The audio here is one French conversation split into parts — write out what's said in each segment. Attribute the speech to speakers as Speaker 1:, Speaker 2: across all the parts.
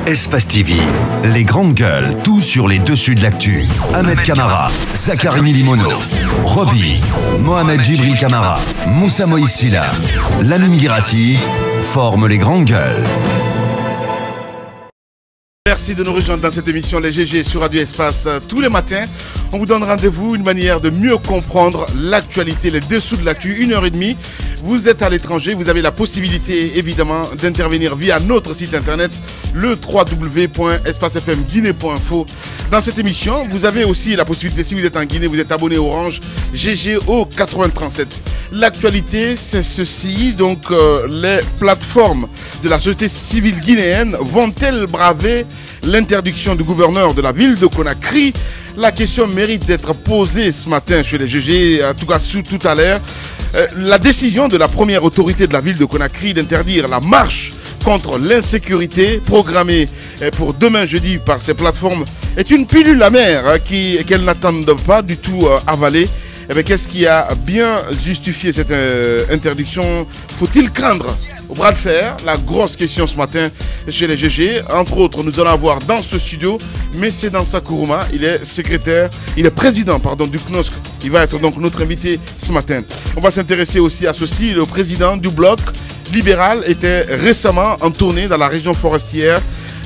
Speaker 1: Espace TV, les grandes gueules, tout sur les dessus de l'actu. Ahmed Camara, Zachary Milimono, Roby, Mohamed Djibril Camara, Moussa Moïsila, Lamine Guirassi forment les grandes gueules.
Speaker 2: Merci de nous rejoindre dans cette émission Les GG sur Radio Espace. Tous les matins, on vous donne rendez-vous, une manière de mieux comprendre l'actualité, les dessous de l'actu, 1h30. Vous êtes à l'étranger, vous avez la possibilité évidemment d'intervenir via notre site internet, le www.espacefmguinée.info. Dans cette émission, vous avez aussi la possibilité, si vous êtes en Guinée, vous êtes abonné Orange, GG au 8037. L'actualité, c'est ceci, donc les plateformes de la société civile guinéenne vont-elles braver l'interdiction du gouverneur de la ville de Conakry? La question mérite d'être posée ce matin chez les GG, en tout cas tout à l'heure. La décision de la première autorité de la ville de Conakry d'interdire la marche contre l'insécurité programmée pour demain jeudi par ces plateformes est une pilule amère qu'elles n'attendent pas du tout avaler. Eh qu'est-ce qui a bien justifié cette interdiction? Faut-il craindre au bras de fer? La grosse question ce matin chez les GG. Entre autres, nous allons avoir dans ce studio Messé Dansa Kourouma. Il est président du CNOSC. Il va être donc notre invité ce matin. On va s'intéresser aussi à ceci. Le président du bloc libéral était récemment en tournée dans la région forestière.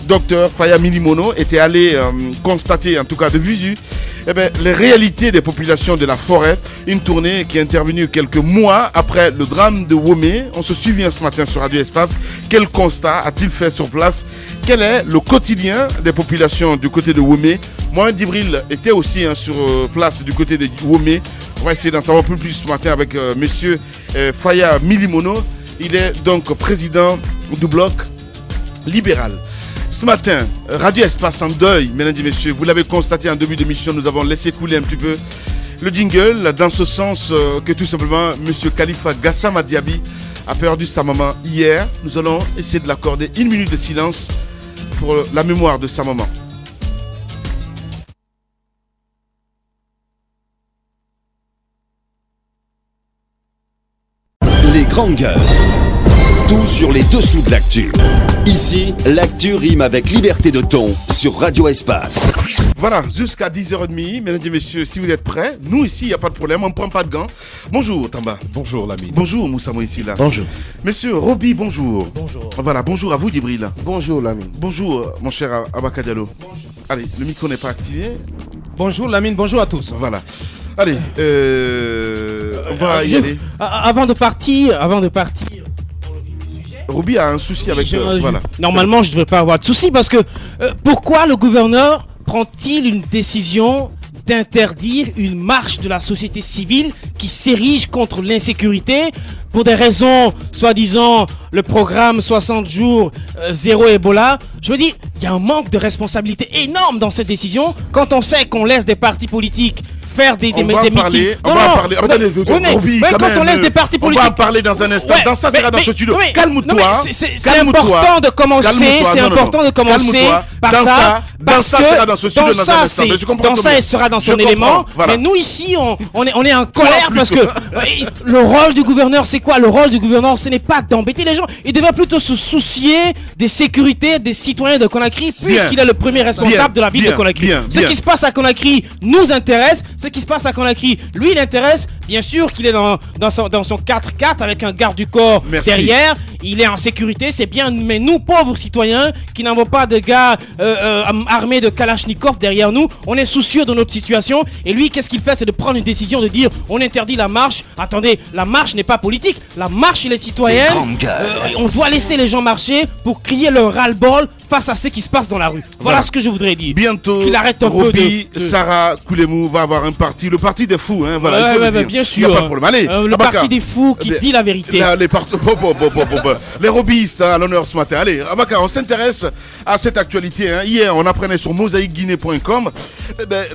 Speaker 2: Docteur Faya Milimono était allé constater, en tout cas de visu, les réalités des populations de la forêt. Une tournée qui est intervenue quelques mois après le drame de Womé. On se souvient ce matin sur Radio Espace. Quel constat a-t-il fait sur place? Quel est le quotidien des populations du côté de Womé? Mohamed Djibril était aussi sur place du côté de Womé. On va essayer d'en savoir plus ce matin avec monsieur Faya Milimono. Il est donc président du bloc libéral. Ce matin, Radio Espace en deuil, mesdames et messieurs. Vous l'avez constaté en début d'émission, nous avons laissé couler un petit peu le jingle, dans ce sens que tout simplement, monsieur Khalifa Gassama Diaby a perdu sa maman hier. Nous allons essayer de l'accorder 1 minute de silence pour la mémoire de sa maman.
Speaker 1: Les grandes gueules. Tout sur les dessous de l'actu. Ici, l'actu rime avec liberté de ton sur Radio Espace.
Speaker 2: Voilà, jusqu'à 10h30, mesdames et messieurs, si vous êtes prêts, nous ici, il n'y a pas de problème, on ne prend pas de gants. Bonjour Tamba.
Speaker 3: Bonjour Lamine.
Speaker 2: Bonjour Moussa Moïsila.
Speaker 3: Bonjour.
Speaker 2: Monsieur Roby, bonjour.
Speaker 4: Bonjour.
Speaker 2: Voilà, bonjour à vous Djibril.
Speaker 3: Bonjour Lamine.
Speaker 2: Bonjour mon cher Abaka Diallo. Bonjour. Allez, le micro n'est pas activé.
Speaker 4: Bonjour Lamine, bonjour à tous.
Speaker 2: Voilà. Allez, on va y aller.
Speaker 4: Avant de partir...
Speaker 2: Roby a un souci avec... voilà.
Speaker 4: Normalement, je ne devrais pas avoir de souci parce que pourquoi le gouverneur prend-il une décision d'interdire une marche de la société civile qui s'érige contre l'insécurité pour des raisons, soi-disant, le programme 60 jours, zéro Ebola? Je me dis, il y a un manque de responsabilité énorme dans cette décision quand on sait qu'on laisse des partis politiques faire des meetings.
Speaker 2: On va en parler. Roby,
Speaker 4: quand on laisse des partis politiques.
Speaker 2: On va en parler dans un instant. Dans ça, sera dans ce studio. Calme-toi.
Speaker 4: C'est important de commencer. C'est important de commencer par ça.
Speaker 2: Dans ça, sera dans ce studio dans un instant.
Speaker 4: Dans ça, elle sera dans son élément. Mais nous, ici, on est en colère parce que le rôle du gouverneur, c'est quoi? Le rôle du gouverneur, ce n'est pas d'embêter les gens. Il devrait plutôt se soucier des sécurités des citoyens de Conakry, puisqu'il est le premier responsable de la ville de Conakry. Ce qui se passe à Conakry nous intéresse. Ce qui se passe à Conakry, lui, il intéresse. Bien sûr qu'il est dans son 4x4 avec un garde du corps derrière. Il est en sécurité, c'est bien. Mais nous, pauvres citoyens, qui n'avons pas de gars armés de Kalachnikov derrière nous, on est soucieux de notre situation. Et lui, qu'est-ce qu'il fait? C'est de prendre une décision de dire on interdit la marche. Attendez, la marche n'est pas politique. La marche, elle est citoyenne. On doit laisser les gens marcher pour crier leur ras-le-bol face à ce qui se passe dans la rue. Voilà ce que je voudrais dire.
Speaker 2: Bientôt,
Speaker 4: qu'il arrête un
Speaker 2: Roby, Sarah Koulemou va avoir un parti, le parti des fous. Hein, voilà, il faut le dire.
Speaker 4: Bien sûr.
Speaker 2: Il n'y a pas de problème. Allez,
Speaker 4: le parti des fous qui dit la vérité.
Speaker 2: Les robistes à l'honneur ce matin. Allez, Abaka, on s'intéresse à cette actualité. Hein. Hier, on apprenait sur mosaïqueguinée.com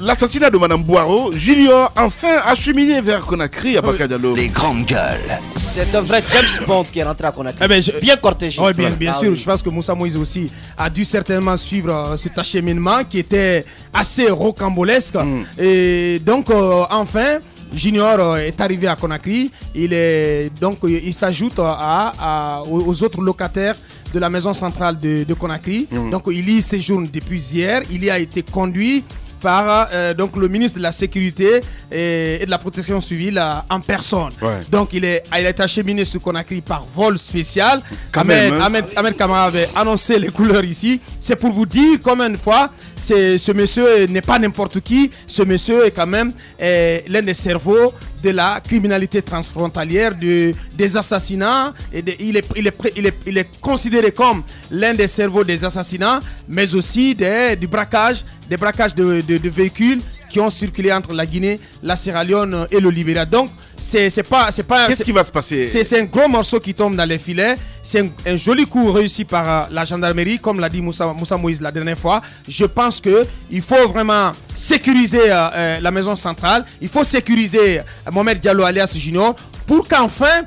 Speaker 2: l'assassinat de Madame Boiro. Junior, enfin acheminé vers Conakry, Abaka Diallo.
Speaker 1: Les grandes gueules.
Speaker 5: C'est un vrai James Bond qui est rentré à Conakry. Bien cortégé.
Speaker 6: Oui, bien sûr. Je pense que Moussa Moïse aussi a dû certainement suivre cet acheminement qui était assez rocambolesque. Et donc, enfin, Junior est arrivé à Conakry. Il s'ajoute aux autres locataires de la maison centrale de Conakry. Donc il y séjourne depuis hier. Il y a été conduit par donc le ministre de la Sécurité et de la Protection civile en personne. Donc il a été acheminé sur Conakry par vol spécial. Ahmed Camara avait annoncé les couleurs ici. C'est pour vous dire combien de fois ce monsieur n'est pas n'importe qui. Ce monsieur est quand même l'un des cerveaux de la criminalité transfrontalière, des assassinats. Il est considéré comme l'un des cerveaux des assassinats, mais aussi des braquages de véhicules qui ont circulé entre la Guinée, la Sierra Leone et le Libéria. Donc, c'est pas.
Speaker 2: Qu'est-ce qui va se passer?
Speaker 6: C'est un gros morceau qui tombe dans les filets. C'est un joli coup réussi par la gendarmerie, comme l'a dit Moussa Moïse la dernière fois. Je pense qu'il faut vraiment sécuriser la maison centrale. Il faut sécuriser Mohamed Diallo alias Junior pour qu'enfin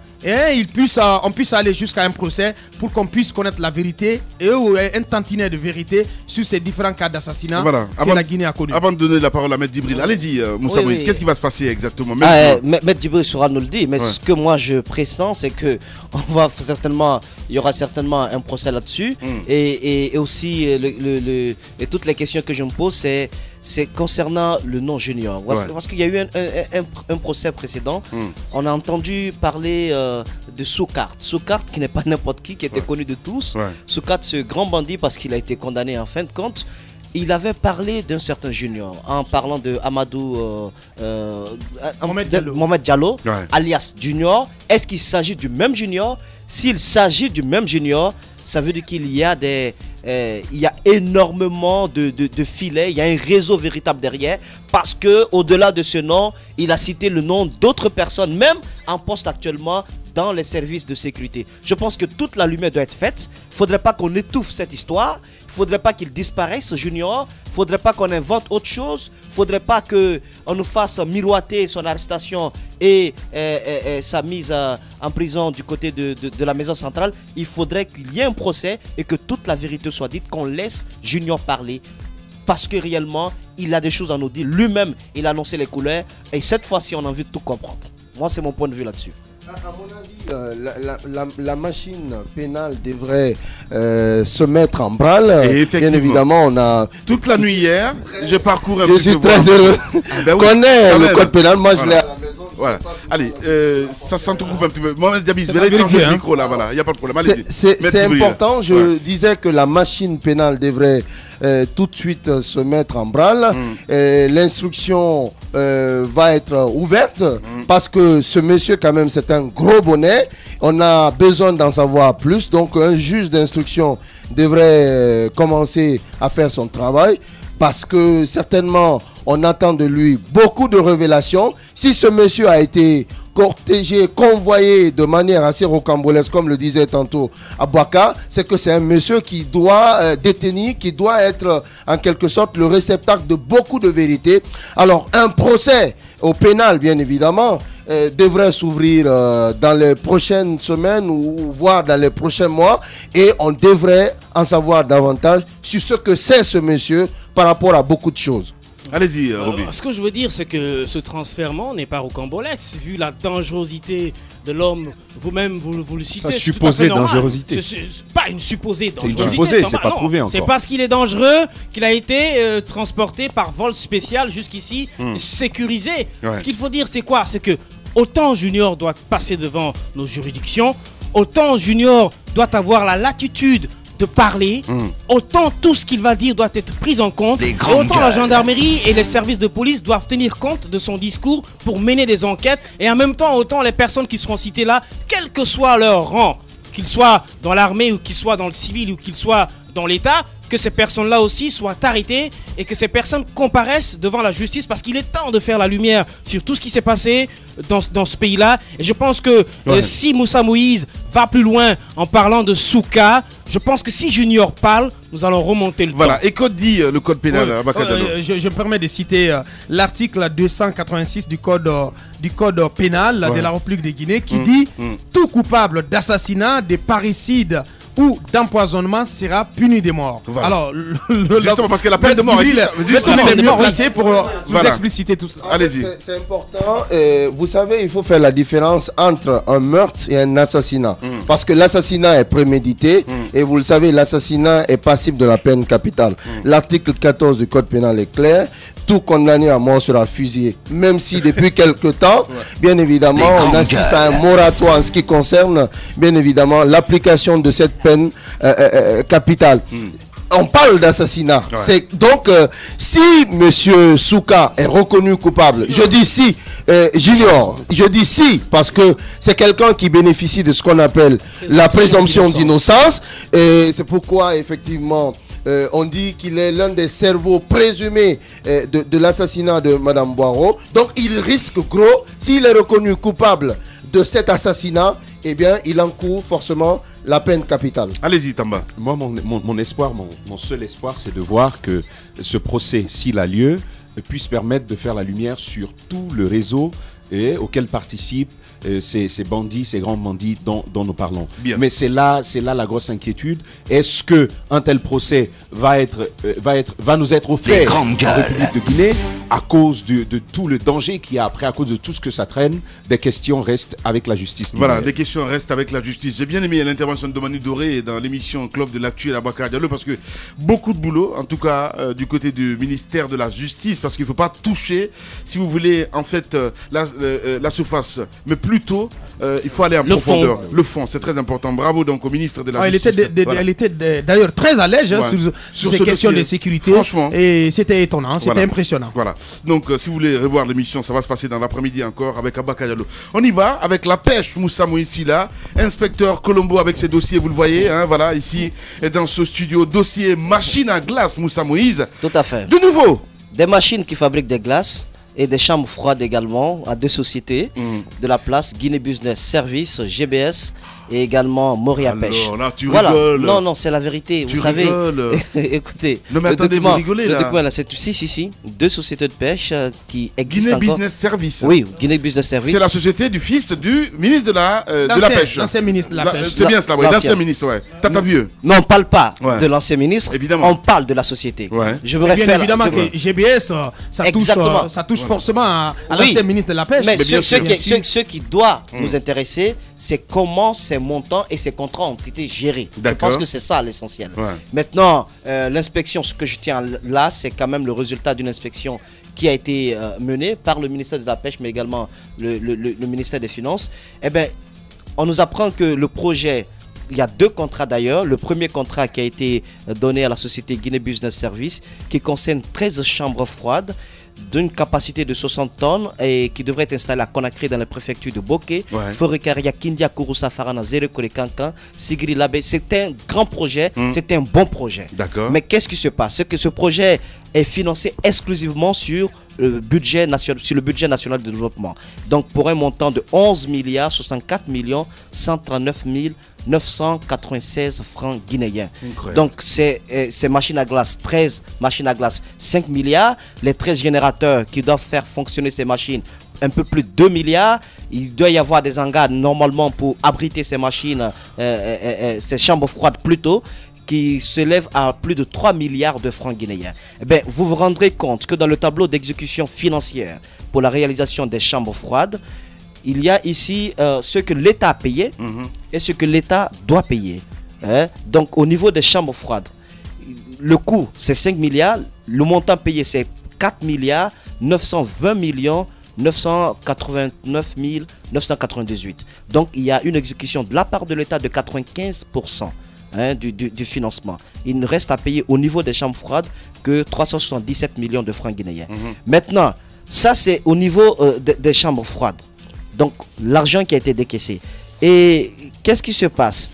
Speaker 6: on puisse aller jusqu'à un procès pour qu'on puisse connaître la vérité et un tantinet de vérité sur ces différents cas d'assassinat que la Guinée a connus.
Speaker 2: Avant de donner la parole à Maître Djibril, allez-y Moussa Moïse, qu'est-ce qui va se passer exactement?
Speaker 5: Maître Djibril saura nous le dire, mais ce que moi je pressens, c'est que il y aura certainement un procès là-dessus et aussi et toutes les questions que je me pose, c'est concernant le nom Junior. Parce qu'il y a eu un procès précédent. On a entendu parler de Soukart. Soukart qui n'est pas n'importe qui était connu de tous. Soukart, ce grand bandit, parce qu'il a été condamné en fin de compte. Il avait parlé d'un certain Junior en parlant de Mohamed Diallo, alias Junior. Est-ce qu'il s'agit du même Junior? S'il s'agit du même Junior, ça veut dire qu'il y a il y a énormément de filets, il y a un réseau véritable derrière, parce que au-delà de ce nom, il a cité le nom d'autres personnes, même en poste actuellement dans les services de sécurité. Je pense que toute la lumière doit être faite. Il ne faudrait pas qu'on étouffe cette histoire. Il ne faudrait pas qu'il disparaisse, ce Junior. Il ne faudrait pas qu'on invente autre chose. Il ne faudrait pas qu'on nous fasse miroiter son arrestation et sa mise en prison du côté de la maison centrale. Il faudrait qu'il y ait un procès et que toute la vérité soit dite, qu'on laisse Junior parler. Parce que réellement, il a des choses à nous dire. Lui-même, il a annoncé les couleurs. Et cette fois-ci, on a envie de tout comprendre. Moi, c'est mon point de vue là-dessus.
Speaker 3: À mon avis, la machine pénale devrait se mettre en branle.
Speaker 2: Et
Speaker 3: bien évidemment, on a...
Speaker 2: Toute la nuit hier, je parcours un
Speaker 3: peu. Je suis très heureux. Connais le code pénal, moi je l'ai à la maison.
Speaker 2: Voilà. Allez, ça s'entrecoupe un petit peu. Mohamed Diaby, le micro là, voilà. Il n'y a pas de problème.
Speaker 3: C'est important. Je disais que la machine pénale devrait tout de suite se mettre en branle. L'instruction va être ouverte parce que ce monsieur, quand même, c'est un gros bonnet. On a besoin d'en savoir plus. Donc, un juge d'instruction devrait commencer à faire son travail parce que certainement, on attend de lui beaucoup de révélations. Si ce monsieur a été cortégé, convoyé de manière assez rocambolesque, comme le disait tantôt Abouaka, c'est que c'est un monsieur qui doit détenir, qui doit être en quelque sorte le réceptacle de beaucoup de vérités. Alors, un procès au pénal, bien évidemment, devrait s'ouvrir dans les prochaines semaines ou voire dans les prochains mois, et on devrait en savoir davantage sur ce que c'est ce monsieur par rapport à beaucoup de choses.
Speaker 2: Allez-y, Roby.
Speaker 4: Ce que je veux dire, c'est que ce transfèrement n'est pas rocambolesque, vu la dangerosité de l'homme. Vous-même, vous le citez.
Speaker 7: Sa supposée dangerosité.
Speaker 4: C'est pas une supposée dangerosité.
Speaker 7: C'est une supposée, c'est pas prouvé encore.
Speaker 4: C'est parce qu'il est dangereux qu'il a été transporté par vol spécial jusqu'ici, sécurisé. Ce qu'il faut dire, c'est quoi? C'est que autant Junior doit passer devant nos juridictions, autant Junior doit avoir la latitude de parler, autant tout ce qu'il va dire doit être pris en compte, et autant la gendarmerie et les services de police doivent tenir compte de son discours pour mener des enquêtes, et en même temps autant les personnes qui seront citées là, quel que soit leur rang, qu'ils soient dans l'armée ou qu'ils soient dans le civil ou qu'ils soient dans l'État, que ces personnes-là aussi soient arrêtées et que ces personnes comparaissent devant la justice, parce qu'il est temps de faire la lumière sur tout ce qui s'est passé dans ce pays-là. Et je pense que si Moussa Moïse va plus loin en parlant de Souka, je pense que si Junior parle, nous allons remonter le temps.
Speaker 2: Voilà, et code dit le code pénal.
Speaker 6: Je me permets de citer l'article 286 du code pénal de la République de Guinée qui dit tout coupable d'assassinat, de parricide ou d'empoisonnement sera puni de mort.
Speaker 2: Voilà.
Speaker 6: Alors,
Speaker 2: justement, parce que la peine de mort
Speaker 6: il est mieux placé pour vous expliciter tout cela.
Speaker 2: Allez-y.
Speaker 3: C'est important. Vous savez, il faut faire la différence entre un meurtre et un assassinat. Parce que l'assassinat est prémédité et vous le savez, l'assassinat est passible de la peine capitale. L'article 14 du Code pénal est clair. Tout condamné à mort sera fusillé. Même si depuis quelque temps, bien évidemment, on assiste à un moratoire en ce qui concerne, bien évidemment, l'application de cette peine capitale. On parle d'assassinat. C'est donc si Monsieur Souka est reconnu coupable, je dis si, Junior, je dis si parce que c'est quelqu'un qui bénéficie de ce qu'on appelle la présomption d'innocence et c'est pourquoi effectivement on dit qu'il est l'un des cerveaux présumés de l'assassinat de Madame Boiro. Donc il risque gros, s'il est reconnu coupable de cet assassinat, eh bien il encourt forcément la peine capitale.
Speaker 2: Allez-y, Tamba.
Speaker 7: Moi, mon espoir, mon seul espoir, c'est de voir que ce procès, s'il a lieu, puisse permettre de faire la lumière sur tout le réseau auquel participent ces bandits, ces grands bandits dont nous parlons. Bien. Mais c'est là la grosse inquiétude. Est-ce que un tel procès va nous être offert en République de Guinée à cause de tout le danger qu'il y a après, à cause de tout ce que ça traîne? Des questions restent avec la justice.
Speaker 2: Voilà, des questions restent avec la justice. J'ai bien aimé l'intervention de Manu Doré dans l'émission Club de l'actu et Abakar Diallo parce que beaucoup de boulot, en tout cas du côté du ministère de la Justice, parce qu'il ne faut pas toucher, si vous voulez, en fait, la surface, mais plutôt, il faut aller en profondeur. Le fond, c'est très important. Bravo donc au ministre de la Justice.
Speaker 6: Elle était d'ailleurs très à l'aise sur ces questions de sécurité.
Speaker 2: Franchement.
Speaker 6: Et c'était étonnant, c'était impressionnant.
Speaker 2: Voilà. Donc, si vous voulez revoir l'émission, ça va se passer dans l'après-midi encore avec Abakar Diallo. On y va avec la pêche. Moussa Moïsila, inspecteur Colombo avec ses dossiers, vous le voyez, hein, voilà, ici, dans ce studio, dossier machine à glace, Moussa Moïse.
Speaker 5: Tout à fait.
Speaker 2: De nouveau.
Speaker 5: Des machines qui fabriquent des glaces et des chambres froides également à 2 sociétés de la place, Guinée Business Service, GBS et également Moria Pêche.
Speaker 2: Là, tu rigoles.
Speaker 5: Non, c'est la vérité. Vous savez, écoutez,
Speaker 2: non, mais attendez, vous rigolez là.
Speaker 5: Le document là, c'est si, 2 sociétés de pêche qui existent
Speaker 2: Guinée
Speaker 5: encore.
Speaker 2: Business Service.
Speaker 5: Oui, Guinée Business Service.
Speaker 2: C'est la société du fils du ministre de la Pêche.
Speaker 6: L'ancien ministre de la Pêche.
Speaker 2: C'est bien cela, oui, l'ancien ministre, ouais. Tata Vieux.
Speaker 5: Mais on ne parle pas de l'ancien ministre, évidemment. On parle de la société.
Speaker 2: Ouais.
Speaker 5: Je me réfère.
Speaker 6: Bien évidemment que GBS, ça touche forcément à l'ancien ministre de la Pêche.
Speaker 5: Mais ce qui doit nous intéresser, c'est comment ces montants et ces contrats ont été gérés. Je pense que c'est ça l'essentiel. Maintenant, l'inspection, ce que je tiens là, c'est quand même le résultat d'une inspection qui a été menée par le ministère de la Pêche, mais également le ministère des Finances. Eh bien, on nous apprend que le projet, il y a 2 contrats d'ailleurs. Le premier contrat qui a été donné à la société Guinée Business Service, qui concerne 13 chambres froides d'une capacité de 60 tonnes et qui devrait être installée à Conakry dans la préfecture de Bokeh, Forekaria, Kindia, Kouroussa, Farana, Zérekole, Kankan, Sigri, Labé. C'est un grand projet, c'est un bon projet. Mais qu'est-ce qui se passe? C'est que ce projet est financé exclusivement sur le budget national de développement. Donc pour un montant de 11 milliards 64 millions 139 996 francs guinéens. Incroyable. Donc ces machines à glace, 13 machines à glace, 5 milliards. Les 13 générateurs qui doivent faire fonctionner ces machines, un peu plus de 2 milliards. Il doit y avoir des hangars normalement pour abriter ces machines, ces chambres froides plutôt, qui s'élève à plus de 3 milliards de francs guinéens. Eh bien, vous vous rendrez compte que dans le tableau d'exécution financière pour la réalisation des chambres froides, il y a ici ce que l'État a payé et ce que l'État doit payer. Donc, au niveau des chambres froides, le coût, c'est 5 milliards. Le montant payé, c'est 4 milliards 920 millions 989 998. Donc, il y a une exécution de la part de l'État de 95%. Du financement. Il ne reste à payer au niveau des chambres froides que 377 millions de francs guinéens. Maintenant, ça c'est au niveau des chambres froides. Donc l'argent qui a été décaissé. Et qu'est-ce qui se passe?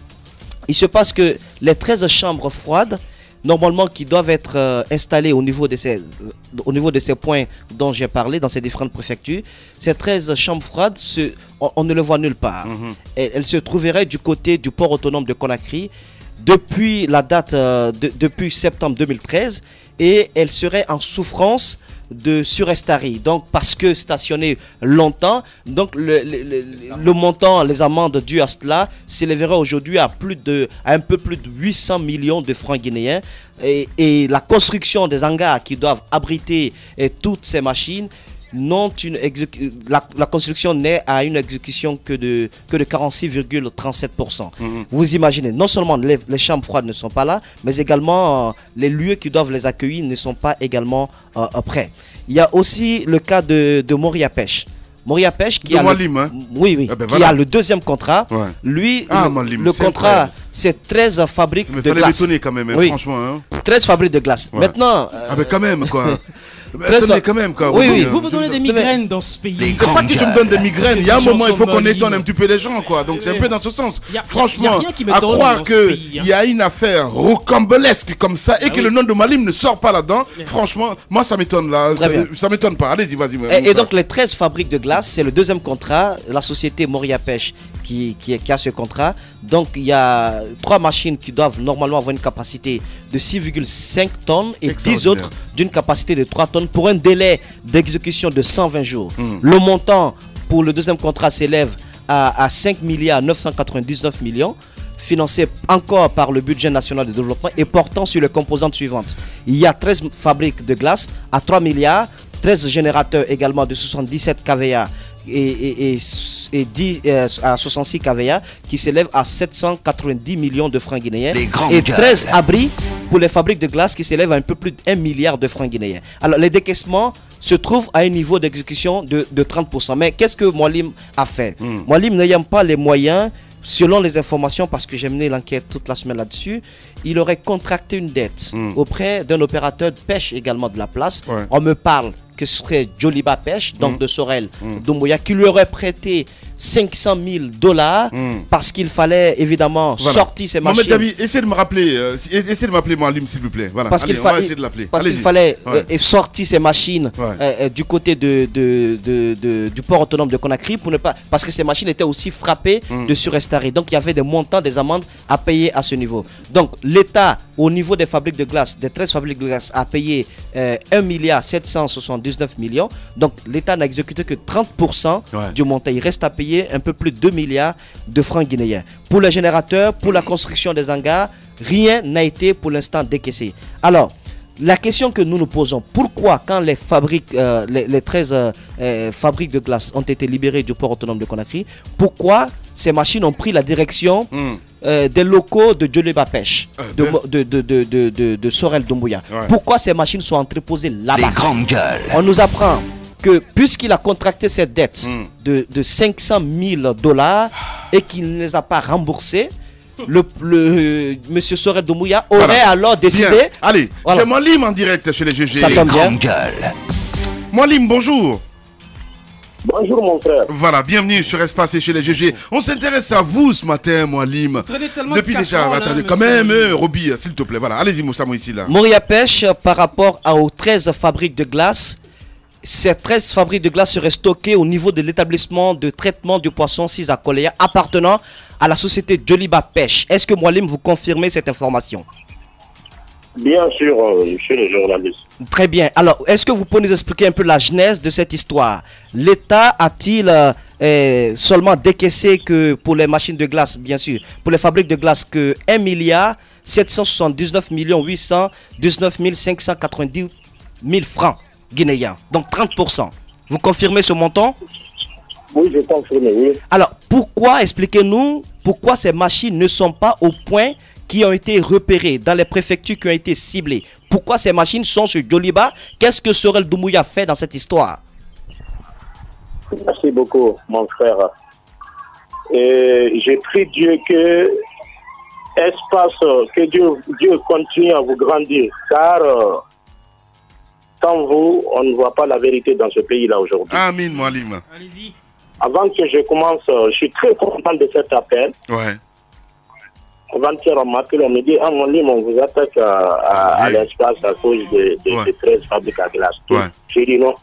Speaker 5: Il se passe que les 13 chambres froides, normalement qui doivent être installées au niveau de ces points dont j'ai parlé, dans ces différentes préfectures, ces 13 chambres froides, on ne les voit nulle part. Elles se trouveraient du côté du port autonome de Conakry, depuis la date, depuis septembre 2013, et elle serait en souffrance de surestarie. Donc, parce que stationné longtemps, donc le montant, les amendes dues à cela s'élèverait aujourd'hui à un peu plus de 800 millions de francs guinéens. Et la construction des hangars qui doivent abriter toutes ces machines, la construction n'est à une exécution que de 46,37%. Vous imaginez, non seulement les chambres froides ne sont pas là, mais également les lieux qui doivent les accueillir ne sont pas également prêts. Il y a aussi le cas de Moria Pêche. Moria Pêche qui a a le deuxième contrat. Ouais. Lui, le contrat, c'est 13 fabriques de glace.
Speaker 2: Il fallait m'étonner quand même, franchement. Hein.
Speaker 5: 13 fabriques de glace. Ouais. Maintenant...
Speaker 2: quand même, quoi. Attendez quand même quoi.
Speaker 4: Oui. Vous me donnez des migraines dans ce pays.
Speaker 2: C'est pas que je me donne des migraines. Il y a un moment, il faut qu'on étonne un petit peu les gens quoi. Donc c'est un peu dans ce sens. Franchement, à croire qu'il y a une affaire rocambolesque comme ça et que le nom de Mwalim ne sort pas là-dedans, franchement, moi ça m'étonne là. Ça m'étonne pas. Allez-y, vas-y.
Speaker 5: Et donc les 13 fabriques de glace, c'est le deuxième contrat. La société Moria Pêche qui a ce contrat. Donc il y a 3 machines qui doivent normalement avoir une capacité de 6,5 tonnes et 10 autres d'une capacité de 3 tonnes pour un délai d'exécution de 120 jours. Le montant pour le deuxième contrat s'élève à 5 milliards 999 millions, financé encore par le budget national de développement et portant sur les composantes suivantes. Il y a 13 fabriques de glace à 3 milliards, 13 générateurs également de 77 kVA et 10 à 66 kVA qui s'élèvent à 790 millions de francs guinéens et 13 abris pour les fabriques de glace qui s'élèvent à un peu plus de 1 milliard de francs guinéens. Alors les décaissements se trouvent à un niveau d'exécution de 30%. Mais qu'est-ce que Mwalim a fait? Mwalim n'ayant pas les moyens, selon les informations, parce que j'ai mené l'enquête toute la semaine là-dessus, il aurait contracté une dette auprès d'un opérateur de pêche également de la place. On me parle que ce serait Joliba Pêche, donc de Sorel Doumbouya, qui lui aurait prêté 500 000 $ parce qu'il fallait évidemment sortir ces machines.
Speaker 2: Mohamed Dabi, essayez de me rappeler Mwalim s'il vous plaît. Voilà.
Speaker 5: Parce qu'il fallait sortir ces machines du côté du port autonome de Conakry pour ne pas, parce que ces machines étaient aussi frappées de surestarie. Donc il y avait des montants, des amendes à payer à ce niveau. Donc l'État, au niveau des fabriques de glace, des 13 fabriques de glace, a payé 1 milliard 779 millions. Donc l'État n'a exécuté que 30% du montant. Il reste à payer un peu plus de 2 milliards de francs guinéens. Pour les générateurs, pour la construction des hangars, rien n'a été pour l'instant décaissé. Alors, la question que nous nous posons, pourquoi quand les fabriques, les 13 fabriques de glace ont été libérées du port autonome de Conakry, pourquoi ces machines ont pris la direction des locaux de Joliba Pêche, de Sorel Doumbouya? Pourquoi ces machines sont entreposées là-bas?
Speaker 1: Les grandes gueules.
Speaker 5: On nous apprend que puisqu'il a contracté cette dette de 500 000 $ et qu'il ne les a pas remboursées, monsieur Sorel Doumbouya aurait alors décidé...
Speaker 2: Bien. Allez, j'ai Mwalim en direct chez les GG.
Speaker 5: Ça tombe bien.
Speaker 2: Mwalim, bonjour.
Speaker 8: Bonjour mon frère.
Speaker 2: Voilà, bienvenue sur Espace et chez les GG. On s'intéresse à vous ce matin, Mwalim. Depuis déjà, attendez, quand même, Roby, s'il te plaît. Voilà, allez-y, Moussa ici là.
Speaker 5: Moria Pêche, par rapport aux 13 fabriques de glace, ces 13 fabriques de glace seraient stockées au niveau de l'établissement de traitement du poisson 6 à Koléa, appartenant à la société Joliba Pêche. Est-ce que Mwalim, vous confirmez cette information?
Speaker 8: Bien sûr, monsieur le journaliste.
Speaker 5: Très bien. Alors, est-ce que vous pouvez nous expliquer un peu la genèse de cette histoire? L'État a-t-il seulement décaissé que pour les machines de glace, bien sûr, pour les fabriques de glace, que 1 milliard 779 819 590 000 francs guinéens, donc 30%. Vous confirmez ce montant?
Speaker 8: Oui, je confirme, oui.
Speaker 5: Alors, pourquoi, expliquez-nous, pourquoi ces machines ne sont pas au point qui ont été repérées dans les préfectures qui ont été ciblées? Pourquoi ces machines sont sur Joliba? Qu'est-ce que Sorel Doumbouya fait dans cette histoire?
Speaker 8: Merci beaucoup, mon frère. Et j'ai pris Dieu que Dieu continue à vous grandir, car sans vous, on ne voit pas la vérité dans ce pays-là aujourd'hui.
Speaker 2: Amin, Mwalim.
Speaker 4: Allez-y.
Speaker 8: Avant que je commence, je suis très content de cet appel.
Speaker 2: Ouais.
Speaker 8: Avant-hier, on m'appelle, on me dit, ah, Mwalim, on vous attaque à l'espace à cause de 13 fabriques à glace. J'ai dit non.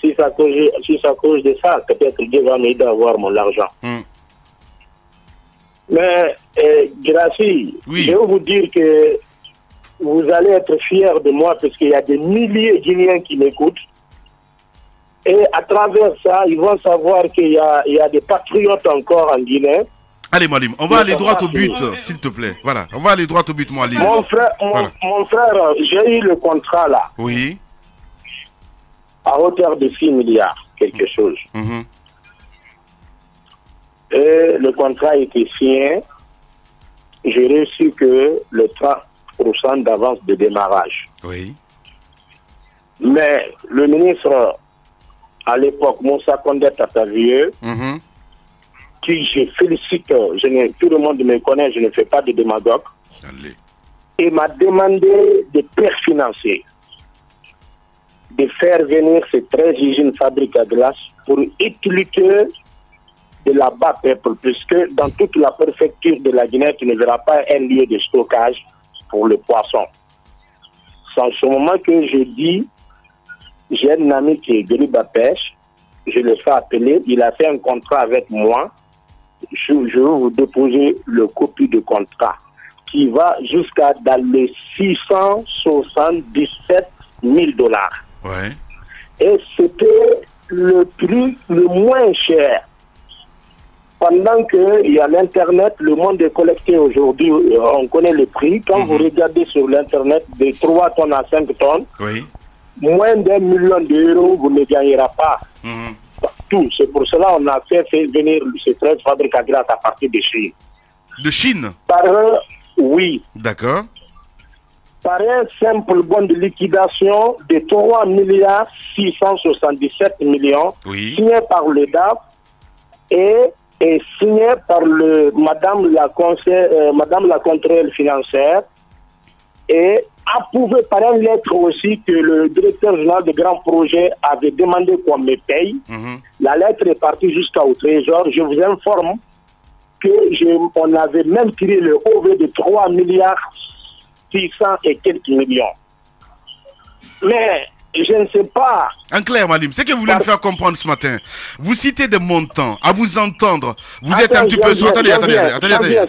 Speaker 8: Si c'est à cause de ça, peut-être Dieu va m'aider à avoir mon argent. Mais, Gracie,
Speaker 2: oui.
Speaker 8: je vais vous dire que vous allez être fiers de moi parce qu'il y a des milliers de Guinéens qui m'écoutent. Et à travers ça, ils vont savoir qu'il y a des patriotes encore en Guinée.
Speaker 2: Allez, Moualim, on va aller droit au but, s'il te plaît. Voilà, on va aller droit au but, Moualim.
Speaker 8: Mon frère, j'ai eu le contrat là.
Speaker 2: Oui.
Speaker 8: À hauteur de 6 milliards, quelque chose. Et le contrat a été signé. J'ai reçu que le 30% d'avance de démarrage.
Speaker 2: Oui.
Speaker 8: Mais le ministre, à l'époque, Moussa Condé Tatavieux, qui je félicite, tout le monde me connaît, je ne fais pas de démagogue, et m'a demandé de préfinancer, de faire venir ces 13 usines fabriques à glace pour utilité de la bas peuple, puisque dans toute la préfecture de la Guinée, tu ne verras pas un lieu de stockage pour le poisson. C'est en ce moment que je dis, j'ai un ami qui est venu à pêche, je le fais appeler, il a fait un contrat avec moi, je vais vous déposer le copie de contrat qui va jusqu'à dans les 677 000 $.
Speaker 2: Ouais.
Speaker 8: Et c'était le prix le moins cher. Pendant qu'il y a l'Internet, le monde est collecté aujourd'hui, on connaît le prix. Quand vous regardez sur l'Internet, de 3 tonnes à 5 tonnes, moins d'1 million d'euros, vous ne gagnerez pas. Tout. C'est pour cela qu'on a fait venir ces 13 fabriques à glace à partir de Chine.
Speaker 2: De Chine?
Speaker 8: Oui.
Speaker 2: D'accord.
Speaker 8: Par un simple bon de liquidation de 3 milliards 677 millions, signé par le DAF et signé par Madame la contrôle financière et approuvé par une lettre aussi que le directeur général de grands projets avait demandé qu'on me paye. La lettre est partie jusqu'au Trésor. Je vous informe qu'on avait même tiré le OV de 3 milliards 600 et quelques millions. Mais je ne sais pas.
Speaker 2: En clair, Moualim, c'est que vous voulez me faire comprendre ce matin. Vous citez des montants, à vous entendre, vous êtes un petit peu... Attendez.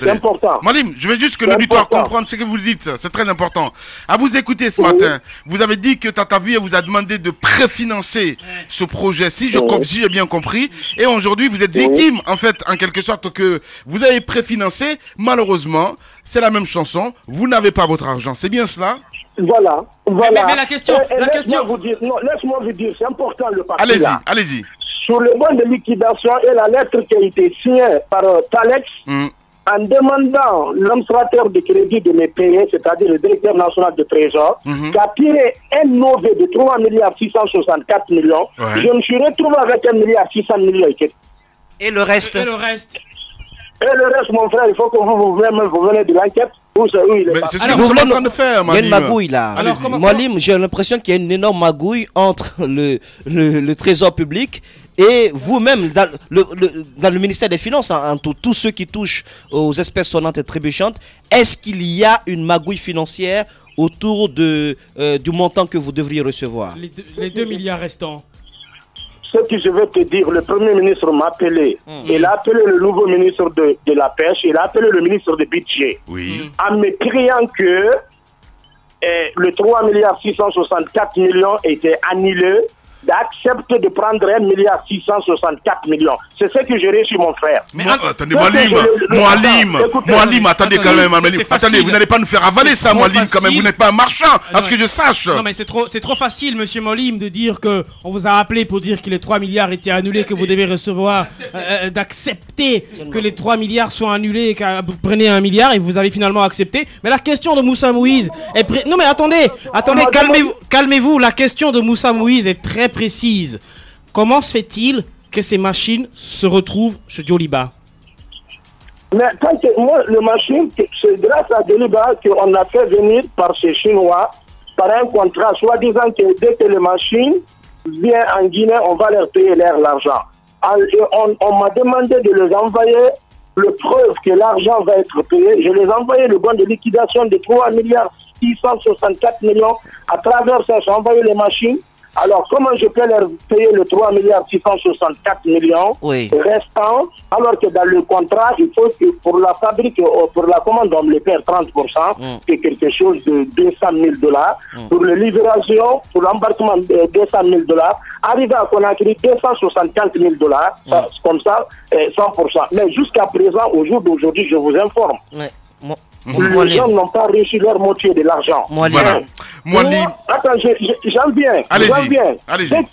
Speaker 8: C'est important.
Speaker 2: Moualim, je veux juste que l'auditoire comprenne ce que vous dites, c'est très important. À vous écouter ce matin, vous avez dit que Tatavieux vous a demandé de préfinancer ce projet, si j'ai bien compris, et aujourd'hui vous êtes victime, en fait, en quelque sorte, que vous avez préfinancé, malheureusement, c'est la même chanson, vous n'avez pas votre argent, c'est bien cela?
Speaker 8: Voilà.
Speaker 4: Mais la question,
Speaker 8: laisse-moi vous dire, c'est important le parti.
Speaker 2: Allez-y.
Speaker 8: Sur le bon de liquidation et la lettre qui a été signée par Talex, en demandant l'administrateur de crédit de me payer, c'est-à-dire le directeur national de Trésor, qui a tiré un OV de 3 milliards 664 millions, je me suis retrouvé avec 1 milliard 600 millions.
Speaker 5: Et le reste?
Speaker 8: Et le reste, mon frère, il faut que vous venez de l'enquête.
Speaker 2: C'est ce que vous êtes en train de faire,
Speaker 5: Moualim. Il y a une magouille là. Moualim, j'ai l'impression qu'il y a une énorme magouille entre le trésor public et vous-même dans le ministère des Finances, entre tous ceux qui touchent aux espèces sonnantes et trébuchantes. Est-ce qu'il y a une magouille financière autour du montant que vous devriez recevoir?
Speaker 4: Les 2 milliards restants.
Speaker 8: Ce que je vais te dire, le Premier ministre m'a appelé. Il a appelé le nouveau ministre de la Pêche, il a appelé le ministre du Budget. En me criant que le 3 milliards 664 millions était annulé, d'accepter de prendre 1 milliard 664 millions. C'est ce que j'ai reçu, mon frère.
Speaker 2: Mais attendez, Moualim, attendez quand même. Attendez, vous n'allez pas nous faire avaler ça, Moualim, quand même. Vous n'êtes pas un marchand, à ce que je sache.
Speaker 4: Non, mais c'est trop facile, monsieur Moualim, de dire qu'on vous a appelé pour dire que les 3 milliards étaient annulés, que vous devez recevoir, d'accepter que les 3 milliards soient annulés, que vous prenez 1 milliard et vous avez finalement accepté. Mais la question de Moussa Moïse est... Non, mais attendez, calmez-vous. La question de Moussa Moïse est très précise. Comment se fait-il que ces machines se retrouvent chez Djoliba?
Speaker 8: Mais tant que moi, le machine, c'est grâce à Djoliba qu'on a fait venir par ces Chinois, par un contrat, soi-disant que dès que les machines viennent en Guinée, on va leur payer l'argent. On m'a demandé de les envoyer le preuve que l'argent va être payé. Je les ai envoyé le bon de liquidation de 3 milliards 664 millions. À travers ça, j'ai envoyé les machines. Alors, comment je peux leur payer le 3 milliards 664 millions restant, alors que dans le contrat, il faut que pour la fabrique, pour la commande, on me le paie 30%, c'est quelque chose de 200 000 dollars. Pour la livraison, pour l'embarquement, 200 000 dollars. Arrivé à Conakry, 275 000 dollars, comme ça, 100%. Mais jusqu'à présent, au jour d'aujourd'hui, je vous informe. Les gens n'ont pas reçu leur moitié de l'argent. Attends, j'en viens.
Speaker 2: Allez-y.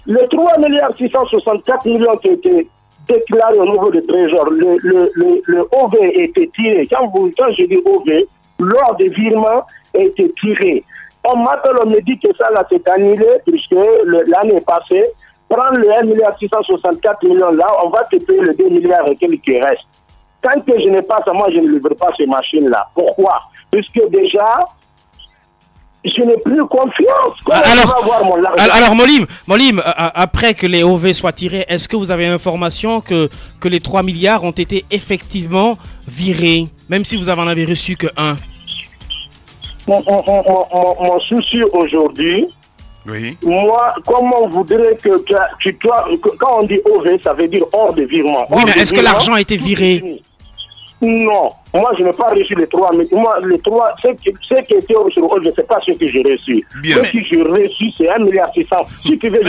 Speaker 8: Le 3 milliards 664 millions qui étaient déclarés au niveau du Trésor, le OV a été tiré. Quand je dis OV, l'ordre de virement a été tiré. On m'appelle, on me dit que ça là c'est annulé, puisque l'année passée, prendre le 1 milliard 664 millions là, on va te payer le 2 milliards et quelques qui reste. Tant que je n'ai pas ça, moi je ne livre pas ces machines-là. Pourquoi? Puisque déjà, je n'ai plus confiance.
Speaker 4: Alors Molim, après que les OV soient tirés, est-ce que vous avez information que les 3 milliards ont été effectivement virés, même si vous en avez reçu que un?
Speaker 8: Mon souci aujourd'hui, moi, comment on voudrait que quand on dit OV, ça veut dire hors de virement.
Speaker 4: Oui, mais est-ce que l'argent a été viré?
Speaker 8: Non, moi je n'ai pas reçu les 3, mais moi les 3, ce qui était sur OV, je ne sais pas ce que j'ai reçu. Ce que j'ai reçu, c'est 1 milliard 600. Si tu veux,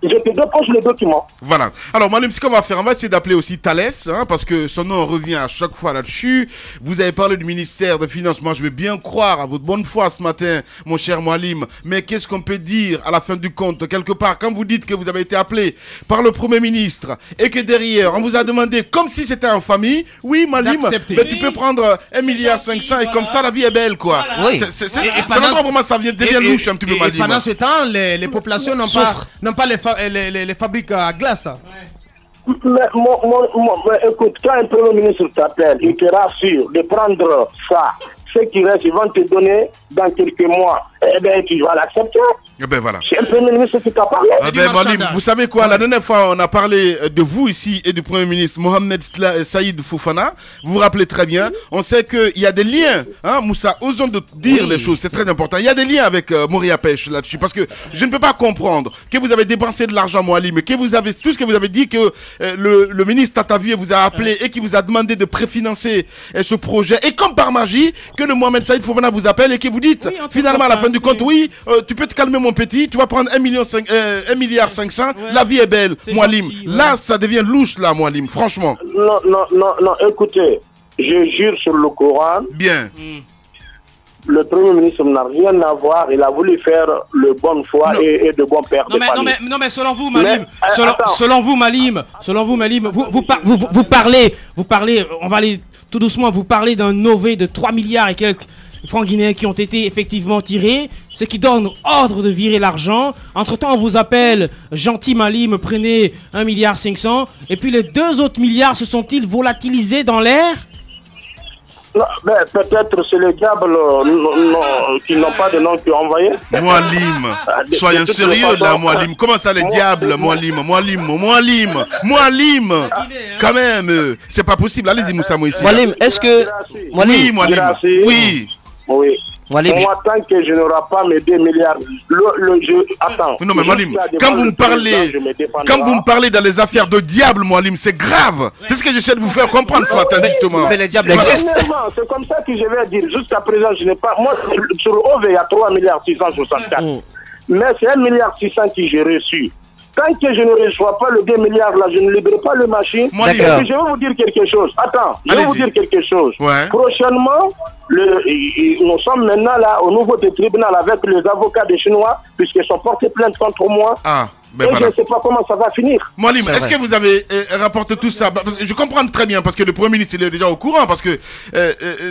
Speaker 8: je te dépose le document.
Speaker 2: Voilà. Alors, Malim, ce qu'on va faire, on va essayer d'appeler aussi Thalès, parce que son nom revient à chaque fois là-dessus. Vous avez parlé du ministère des Finances. Moi, je vais bien croire à votre bonne foi ce matin, mon cher Malim. Mais qu'est-ce qu'on peut dire à la fin du compte? Quelque part, quand vous dites que vous avez été appelé par le Premier ministre et que derrière, on vous a demandé, comme si c'était en famille, oui, Malim, mais tu peux prendre 1 milliard 500 et comme ça, la vie est belle, quoi.
Speaker 5: Voilà.
Speaker 2: C'est l'endroit vraiment ça devient louche un petit peu, Malim.
Speaker 6: Pendant ce temps, les populations n'ont pas les fabriques à glace.
Speaker 8: Mais écoute, quand un Premier ministre t'appelle, il te rassure de prendre ça. Ce qui reste, ils vont te donner dans quelques mois. Eh bien, tu vas l'accepter.
Speaker 2: Eh ben voilà.
Speaker 8: C'est un Premier ministre qui t'a parlé.
Speaker 2: Eh ben, Malim, vous savez quoi, la dernière fois, on a parlé de vous ici et du Premier ministre Mohamed Saïd Fofana. Vous vous rappelez très bien. On sait qu'il y a des liens, Moussa, osons de dire les choses, c'est très important. Il y a des liens avec Moria Pêche là-dessus, parce que je ne peux pas comprendre que vous avez dépensé de l'argent, Mohalim, que vous avez, tout ce que vous avez dit, que le ministre Tatavier vous a appelé et qui vous a demandé de préfinancer ce projet. Et comme par magie, que le Mohamed Saïd Fofana vous appelle et que vous dites, finalement, à la fin du compte, oui, tu peux te calmer, mon petit, tu vas prendre 1 milliard 500, la vie est belle, Mohalim. Là, ça devient louche, là, Mohalim, franchement.
Speaker 8: Non, écoutez, je jure sur le Coran.
Speaker 2: Bien.
Speaker 8: Le Premier ministre n'a rien à voir, il a voulu faire le bonne foi et de bon père de famille.
Speaker 4: Non mais selon vous, Malim, selon vous, Malim, vous parlez, on va aller tout doucement, vous parlez d'un OV de 3 milliards et quelques francs guinéens qui ont été effectivement tirés, ce qui donne ordre de virer l'argent. Entre-temps, on vous appelle, gentil Malim, prenez 1 milliard 500, et puis les 2 autres milliards se sont-ils volatilisés dans l'air?
Speaker 8: Ben, peut-être c'est les diables qui n'ont pas de nom qui ont envoyé.
Speaker 2: Mohalim, soyons sérieux là, Mohalim. Comment ça les diables, Mohalim? Quand même, c'est pas possible. Allez-y, Moussa Moïse.
Speaker 5: Mohalim, est-ce que...
Speaker 2: Oui, Mohalim. Oui.
Speaker 8: Moi, tant que je n'aurai pas mes 2 milliards, attends.
Speaker 2: Non, mais Mohalim, quand vous me parlez dans les affaires de diable, Mohalim, c'est grave. C'est ce que j'essaie de vous faire comprendre ce matin, justement.
Speaker 5: Mais les diables existent.
Speaker 8: C'est comme ça que je vais dire. Jusqu'à présent, je n'ai pas. Moi, sur OV, il y a 3 milliards 664. Mais c'est 1 milliard 600 que j'ai reçu. Tant que je ne reçois pas le 2 milliards là, je ne libère pas le machine. Je vais vous dire quelque chose. Attends, je vais vous dire quelque chose. Prochainement, nous sommes maintenant là au niveau du tribunal avec les avocats des Chinois, puisqu'ils sont portés plainte contre moi. Et je ne sais pas comment ça va finir.
Speaker 2: Mohalim, est-ce que vous avez rapporté tout ça? Parce que je comprends très bien, parce que le Premier ministre il est déjà au courant, parce que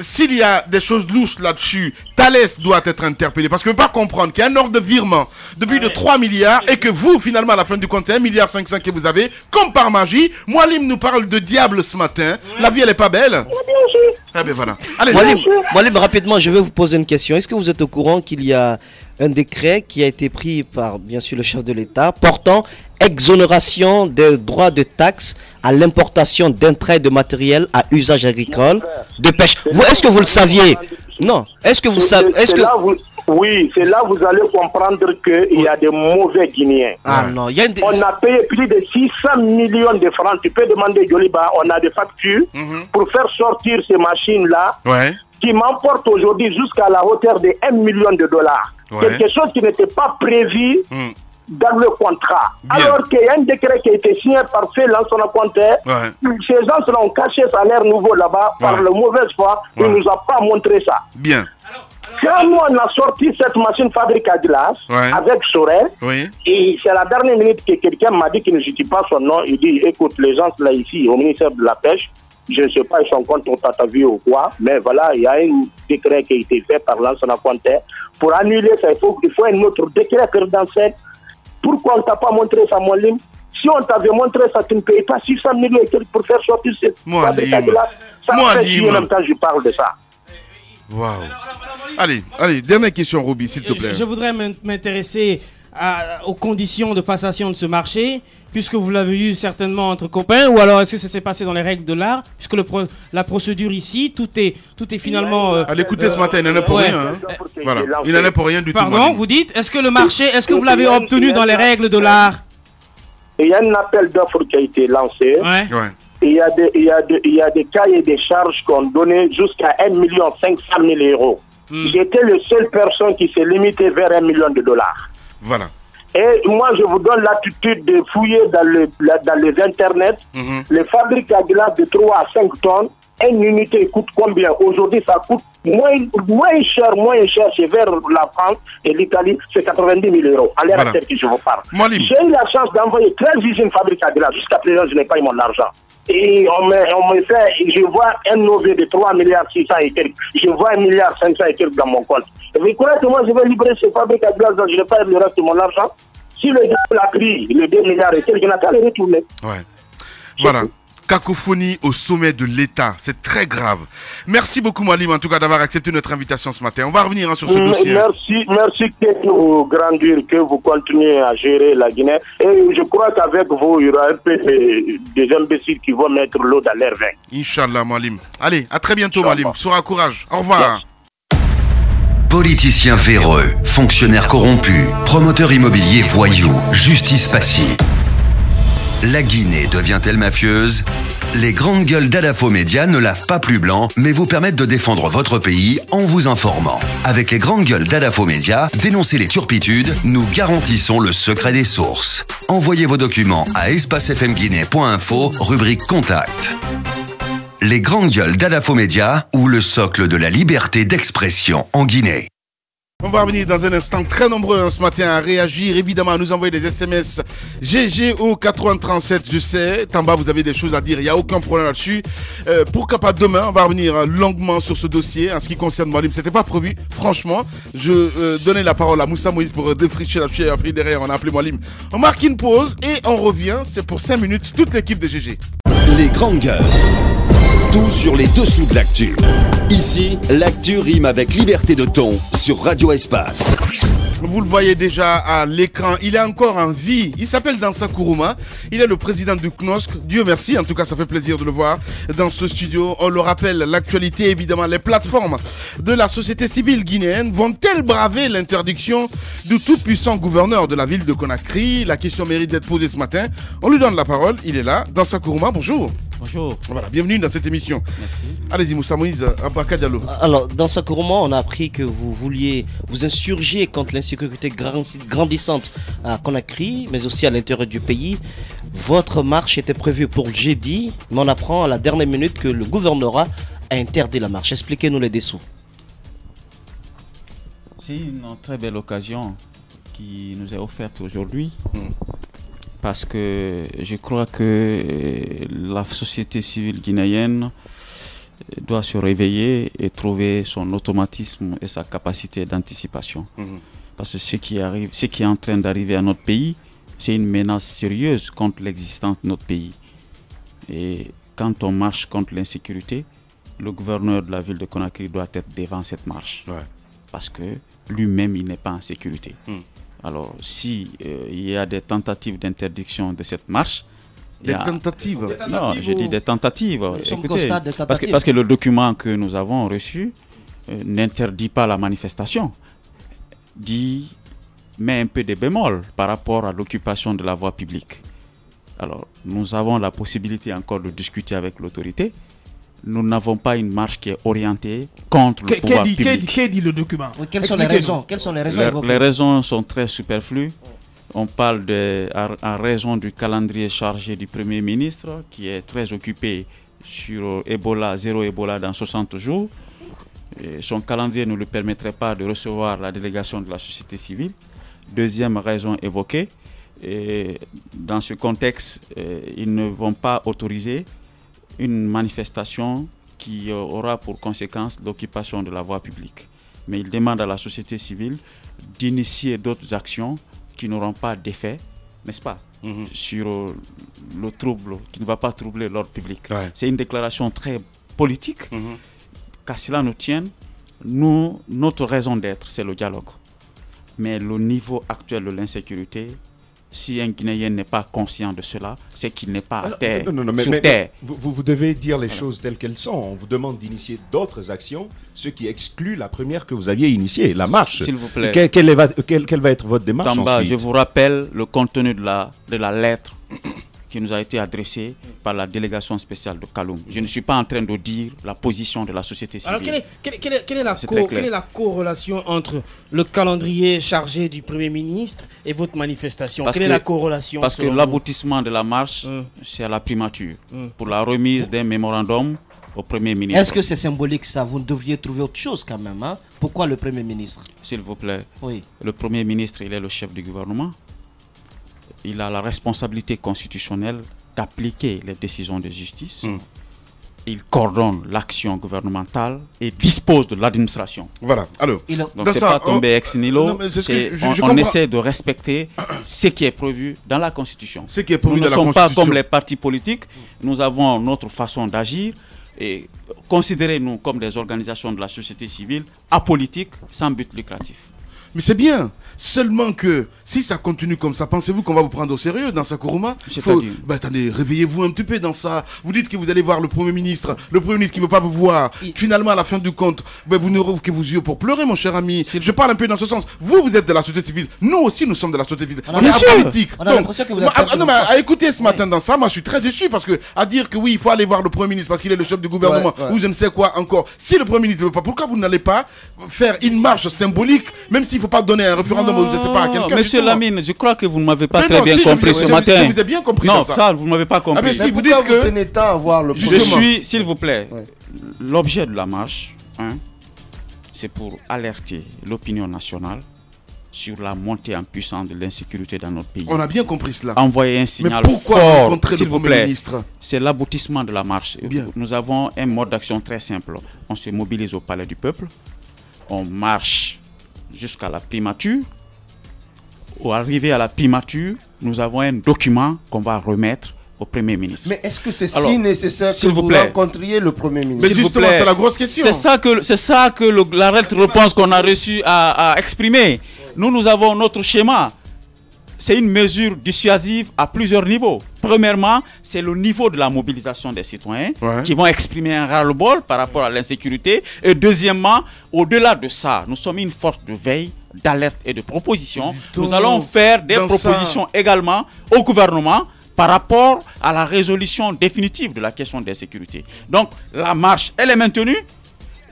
Speaker 2: s'il y a des choses louches là-dessus, Thalès doit être interpellé, parce que je ne peux pas comprendre qu'il y a un ordre de virement depuis de 3 milliards et que vous, finalement, à la fin du compte, c'est 1 milliard 500 que vous avez, comme par magie. Mohalim nous parle de diable ce matin. La vie, elle n'est pas belle. Eh bien, voilà. Allez,
Speaker 5: Mohalim, rapidement, je vais vous poser une question. Est-ce que vous êtes au courant qu'il y a un décret qui a été pris par, bien sûr, le chef de l'État portant exonération des droits de taxes à l'importation d'intrants de matériel à usage agricole de pêche? Est-ce que vous le saviez? Non. Est-ce que vous savez?
Speaker 8: Oui, c'est là que vous allez comprendre qu'il y a des mauvais Guinéens.
Speaker 5: Ah non, il y a
Speaker 8: On a payé plus de 600 millions de francs. Tu peux demander Joliba, on a des factures pour faire sortir ces machines-là qui m'emportent aujourd'hui jusqu'à la hauteur de 1 million de dollars. Quelque chose qui n'était pas prévu dans le contrat. Alors qu'il y a un décret qui a été signé par Lansana Conté. Ces gens ont caché salaire nouveau là-bas par la mauvaise foi. Ils ne nous ont pas montré ça.
Speaker 2: Bien.
Speaker 8: Quand nous on a sorti cette machine fabrique à glace avec Sorel, et c'est à la dernière minute que quelqu'un m'a dit qu'il ne cite pas son nom. Il dit écoute, les gens là ici au ministère de la Pêche, je ne sais pas, ils sont contre ta vie ou quoi, mais voilà, il y a un décret qui a été fait par Lansana Conté. Pour annuler ça, il faut un autre décret présidentiel. Pourquoi on ne t'a pas montré ça, Molim? Si on t'avait montré ça, tu ne payes pas 600 millions pour faire sortir cette fabrique à glace. Ça fait chier même quand je parle de ça.
Speaker 2: Waouh. Allez, dernière question, Roby, s'il te plaît.
Speaker 4: Je voudrais m'intéresser aux conditions de passation de ce marché, puisque vous l'avez eu certainement entre copains, ou alors est-ce que ça s'est passé dans les règles de l'art, puisque la procédure ici, tout est finalement...
Speaker 2: à l'écouter ce matin, il n'en est pour rien. Voilà, il n'en est pour rien du tout.
Speaker 4: Pardon, vous dites, est-ce que le marché, est-ce que vous l'avez obtenu dans les règles de l'art?
Speaker 8: Il y a un appel d'offres qui a été lancé. Il y a des cahiers de charges qu'on donnait jusqu'à 1 500 000 euros. J'étais la seule personne qui s'est limitée vers 1 million de dollars.
Speaker 2: Voilà.
Speaker 8: Et moi, je vous donne l'attitude de fouiller dans les internets. Les fabriques à glace de 3 à 5 tonnes, une unité coûte combien? Aujourd'hui, ça coûte moins cher, c'est vers la France et l'Italie, c'est 90 000 euros. À l'heure actuelle que je vous parle. J'ai eu la chance d'envoyer 13 usines fabriques à glace. Jusqu'à présent, je n'ai pas eu mon argent. Et on me fait, je vois un OV de 3 milliards 600 et quelques. Je vois 1 milliard 500 et quelques dans mon compte. Et vous croyez que moi, je vais libérer ces fabriques à glace, donc je vais pas le reste de mon argent? Si le gars l'a pris, les 2 milliards et quelques, il n'a qu'à les retourner.
Speaker 2: Voilà. Cacophonie au sommet de l'État, c'est très grave. Merci beaucoup Mohalim en tout cas d'avoir accepté notre invitation ce matin. On va revenir sur ce dossier.
Speaker 8: Merci que vous grandir, que vous continuez à gérer la Guinée. Et je crois qu'avec vous, il y aura un peu des imbéciles qui vont mettre l'eau dans leur vin.
Speaker 2: Inch'Allah Mohalim. Allez, à très bientôt Mohalim. Sois courage. Au revoir.
Speaker 1: Politiciens véreux, fonctionnaires corrompus, promoteurs immobiliers voyous, justice passive. La Guinée devient-elle mafieuse? Les grandes gueules d'Adafo Média ne lavent pas plus blanc, mais vous permettent de défendre votre pays en vous informant. Avec les grandes gueules d'Adafo Média, dénoncez les turpitudes, nous garantissons le secret des sources. Envoyez vos documents à espacefmguinée.info, rubrique Contact. Les grandes gueules d'Adafo Média, ou le socle de la liberté d'expression en Guinée.
Speaker 2: On va revenir dans un instant, très nombreux ce matin à réagir, évidemment à nous envoyer des SMS GGO 8037, je sais, Tamba vous avez des choses à dire, il n'y a aucun problème là-dessus. Pourquoi pas demain, on va revenir longuement sur ce dossier en ce qui concerne Mohalim, c'était pas prévu, franchement, je donnais la parole à Moussa Moïse pour défricher la suite, et après derrière on a appelé Mohalim. On marque une pause et on revient, c'est pour 5 minutes, toute l'équipe de GG.
Speaker 1: Les grandes gueules. Tout sur les dessous de l'actu. Ici, l'actu rime avec liberté de ton sur Radio Espace.
Speaker 2: Vous le voyez déjà à l'écran, il est encore en vie. Il s'appelle Dansa Kourouma. Il est le président du CNOSC. Dieu merci, en tout cas ça fait plaisir de le voir dans ce studio. On le rappelle, l'actualité évidemment, les plateformes de la société civile guinéenne vont-elles braver l'interdiction du tout-puissant gouverneur de la ville de Conakry? La question mérite d'être posée ce matin. On lui donne la parole, il est là. Dansa Kourouma, bonjour.
Speaker 5: Bonjour.
Speaker 2: Voilà, bienvenue dans cette émission.
Speaker 5: Merci.
Speaker 2: Allez-y Moussa Moïse, Abaka Diallo.
Speaker 5: Alors, dans ce roman, on a appris que vous vouliez vous insurger contre l'insécurité grandissante à Conakry, mais aussi à l'intérieur du pays. Votre marche était prévue pour le jeudi, mais on apprend à la dernière minute que le gouvernorat a interdit la marche. Expliquez-nous les dessous.
Speaker 9: C'est une très belle occasion qui nous est offerte aujourd'hui. Parce que je crois que la société civile guinéenne doit se réveiller et trouver son automatisme et sa capacité d'anticipation. Parce que ce qui est en train d'arriver à notre pays, c'est une menace sérieuse contre l'existence de notre pays. Et quand on marche contre l'insécurité, le gouverneur de la ville de Conakry doit être devant cette marche. Parce que lui-même, il n'est pas en sécurité. Alors, si il y a des tentatives d'interdiction de cette marche...
Speaker 2: Tentatives?
Speaker 9: Non, je dis des tentatives. Écoutez, parce que le document que nous avons reçu n'interdit pas la manifestation. met un peu de bémol par rapport à l'occupation de la voie publique. Alors, nous avons la possibilité encore de discuter avec l'autorité. Nous n'avons pas une marche qui est orientée contre le pouvoir public.
Speaker 6: Qu'est dit le document?
Speaker 5: Quelles sont les raisons? Quelles sont les raisons évoquées?
Speaker 9: Les raisons sont très superflues. On parle en raison du calendrier chargé du Premier ministre qui est très occupé sur Ebola, zéro Ebola dans 60 jours. Et son calendrier ne lui permettrait pas de recevoir la délégation de la société civile. Deuxième raison évoquée, et dans ce contexte, ils ne vont pas autoriser une manifestation qui aura pour conséquence l'occupation de la voie publique. Mais ils demandent à la société civile d'initier d'autres actions qui n'auront pas d'effet, n'est-ce pas, sur le trouble, qui ne va pas troubler l'ordre public. Ouais. C'est une déclaration très politique, qu'à cela nous tienne. Nous, notre raison d'être, c'est le dialogue. Mais le niveau actuel de l'insécurité, si un Guinéen n'est pas conscient de cela, c'est qu'il n'est pas à terre, sur terre.
Speaker 7: Vous devez dire les choses telles qu'elles sont. On vous demande d'initier d'autres actions, ce qui exclut la première que vous aviez initiée, la marche.
Speaker 9: S'il vous plaît.
Speaker 7: Quelle va être votre démarche
Speaker 9: Tamba,
Speaker 7: ensuite?
Speaker 9: je vous rappelle le contenu de la lettre qui nous a été adressée par la délégation spéciale de Kaloum. Je ne suis pas en train de dire la position de la société civile.
Speaker 4: Alors, quelle est la corrélation entre le calendrier chargé du Premier ministre et votre manifestation? Quelle est la corrélation?
Speaker 9: Parce que l'aboutissement de la marche, c'est à la primature, pour la remise d'un mémorandum au Premier ministre.
Speaker 5: Est-ce que c'est symbolique ça? Vous devriez trouver autre chose quand même. Hein? Pourquoi le Premier ministre?
Speaker 9: S'il vous plaît.
Speaker 5: Oui.
Speaker 9: Le Premier ministre, il est le chef du gouvernement. Il a la responsabilité constitutionnelle d'appliquer les décisions de justice. Il coordonne l'action gouvernementale et dispose de l'administration.
Speaker 2: Voilà. Alors,
Speaker 9: donc c'est pas tomber ex nihilo. On essaie de respecter ce qui est prévu dans la Constitution.
Speaker 2: Ce qui est prévu
Speaker 9: nous ne sommes pas comme les partis politiques. Nous avons notre façon d'agir et considérez-nous comme des organisations de la société civile apolitiques sans but lucratif.
Speaker 2: Mais c'est bien. Seulement que si ça continue comme ça, pensez-vous qu'on va vous prendre au sérieux dans Sakuruma? Attendez, réveillez-vous un petit peu dans ça. Vous dites que vous allez voir le Premier ministre qui ne veut pas vous voir. Finalement, à la fin du compte, vous n'aurez que vos yeux pour pleurer, mon cher ami. Je parle un peu dans ce sens. Vous êtes de la société civile. Nous aussi, nous sommes de la société civile. On est apolitique. Écoutez, ce matin dans ça, moi, je suis très déçu parce que à dire que oui, il faut aller voir le Premier ministre parce qu'il est le chef du gouvernement ou je ne sais quoi encore. Si le Premier ministre ne veut pas, pourquoi vous n'allez pas faire une marche symbolique, même s'il ne faut pas donner un référendum? Je sais pas à quelqu'un.
Speaker 9: Monsieur Lamine, je crois que vous ne m'avez pas très bien compris ce matin.
Speaker 2: Je vous ai bien compris.
Speaker 9: Non, ça, vous ne m'avez pas compris.
Speaker 2: Ah, mais si vous dites que
Speaker 3: vous tenez tant à voir le
Speaker 9: je suis, s'il vous plaît, l'objet de la marche, c'est pour alerter l'opinion nationale sur la montée en puissance de l'insécurité dans notre pays.
Speaker 2: On a bien compris cela.
Speaker 9: Envoyer un signal fort, s'il vous plaît. C'est l'aboutissement de la marche. Bien. Nous avons un mode d'action très simple. On se mobilise au Palais du Peuple, on marche jusqu'à la primature. Au arriver à la primature, nous avons un document qu'on va remettre au Premier ministre.
Speaker 3: Mais est-ce que c'est si nécessaire que vous rencontriez le Premier ministre?
Speaker 2: Mais justement, c'est la grosse question.
Speaker 9: C'est ça que la réponse qu'on a reçue à exprimer. Nous avons notre schéma. C'est une mesure dissuasive à plusieurs niveaux. Premièrement, c'est le niveau de la mobilisation des citoyens qui vont exprimer un ras-le-bol par rapport à l'insécurité. Et deuxièmement, au-delà de ça, nous sommes une force de veille, d'alerte et de proposition. Nous allons faire des propositions également au gouvernement par rapport à la résolution définitive de la question de l'insécurité. Donc, la marche, elle est maintenue.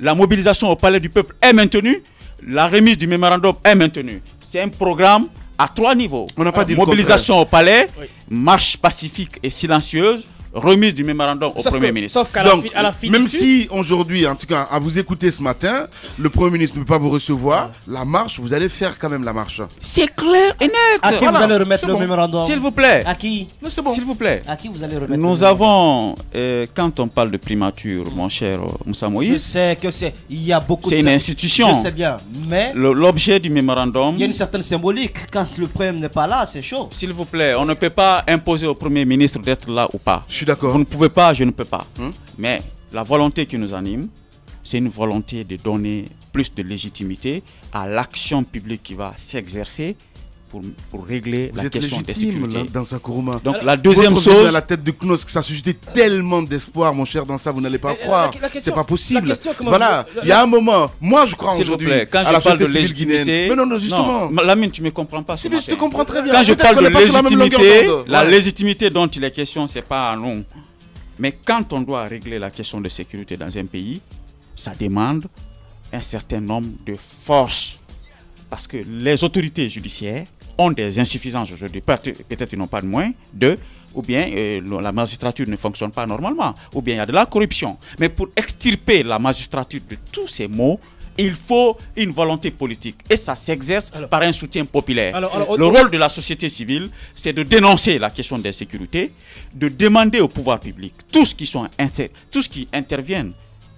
Speaker 9: La mobilisation au Palais du Peuple est maintenue. La remise du mémorandum est maintenue. C'est un programme à 3 niveaux.
Speaker 2: On n'a pas dit
Speaker 9: mobilisation au palais, marche pacifique et silencieuse, remise du mémorandum au Premier ministre.
Speaker 4: Sauf qu'à la fin,
Speaker 2: même si aujourd'hui, en tout cas, à vous écouter ce matin, le Premier ministre ne peut pas vous recevoir, la marche, vous allez faire quand même la marche.
Speaker 9: C'est clair et net.
Speaker 5: À qui vous allez remettre le mémorandum?
Speaker 9: S'il vous plaît.
Speaker 5: À qui?
Speaker 2: C'est bon.
Speaker 9: S'il vous plaît.
Speaker 5: À qui vous allez remettre?
Speaker 9: Nous avons, quand on parle de primature, mon cher Moussa Moïse,
Speaker 5: je sais que il y a beaucoup.
Speaker 9: C'est une institution.
Speaker 5: Je sais bien, mais
Speaker 9: l'objet du mémorandum.
Speaker 5: Il y a une certaine symbolique. Quand le Premier n'est pas là, c'est chaud.
Speaker 9: S'il vous plaît, on ne peut pas imposer au Premier ministre d'être là ou pas.
Speaker 2: Je suis d'accord.
Speaker 9: Vous ne pouvez pas, je ne peux pas. Mais la volonté qui nous anime, c'est une volonté de donner plus de légitimité à l'action publique qui va s'exercer pour régler la question des sécurités.
Speaker 2: Dans sa Kourouma.
Speaker 9: Donc la deuxième chose,
Speaker 2: à la tête de CNOSC, ça a suscité tellement d'espoir, mon cher, dans ça, vous n'allez pas croire. C'est pas possible. Voilà, il y a un moment, moi je crois aujourd'hui
Speaker 9: quand je parle de légitimité,
Speaker 2: mais non, justement.
Speaker 9: Lamine, tu me comprends pas.
Speaker 2: Je te comprends très bien.
Speaker 9: Quand je parle de légitimité, la légitimité dont il est question, c'est pas à nous. Mais quand on doit régler la question de sécurité dans un pays, ça demande un certain nombre de forces. Parce que les autorités judiciaires ont des insuffisances aujourd'hui. Peut-être ils n'ont pas de moins, ou bien la magistrature ne fonctionne pas normalement, ou bien il y a de la corruption. Mais pour extirper la magistrature de tous ces maux, il faut une volonté politique. Et ça s'exerce par un soutien populaire. Le rôle de la société civile, c'est de dénoncer la question de sécurité, de demander au pouvoir public, tous qui interviennent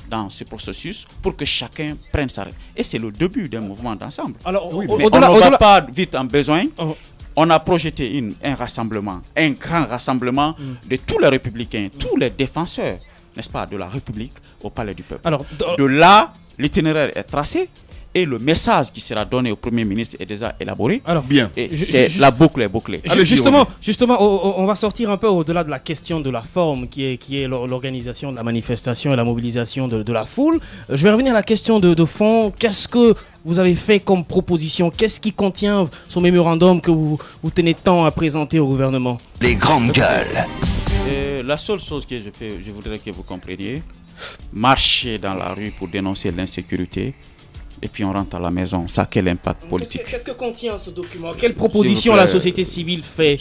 Speaker 9: dans ce processus pour que chacun prenne sa... Et c'est le début d'un mouvement d'ensemble. On ne va pas vite en besoin. On a projeté un rassemblement, un grand rassemblement de tous les républicains, tous les défenseurs, n'est-ce pas, de la République au Palais du Peuple. De là, l'itinéraire est tracé et le message qui sera donné au Premier ministre est déjà élaboré.
Speaker 2: Bien.
Speaker 9: Et la boucle est bouclée.
Speaker 4: Justement, on va sortir un peu au-delà de la question de la forme qui est l'organisation de la manifestation et la mobilisation de la foule. Je vais revenir à la question de fond. Qu'est-ce que vous avez fait comme proposition? Qu'est-ce qui contient ce mémorandum que vous tenez tant à présenter au gouvernement?
Speaker 1: Les grandes gueules.
Speaker 9: La seule chose que je voudrais que vous compreniez, marcher dans la rue pour dénoncer l'insécurité, et puis on rentre à la maison. Ça a quel impact politique?
Speaker 4: Qu'est-ce que contient ce document? Quelle proposition la société civile fait?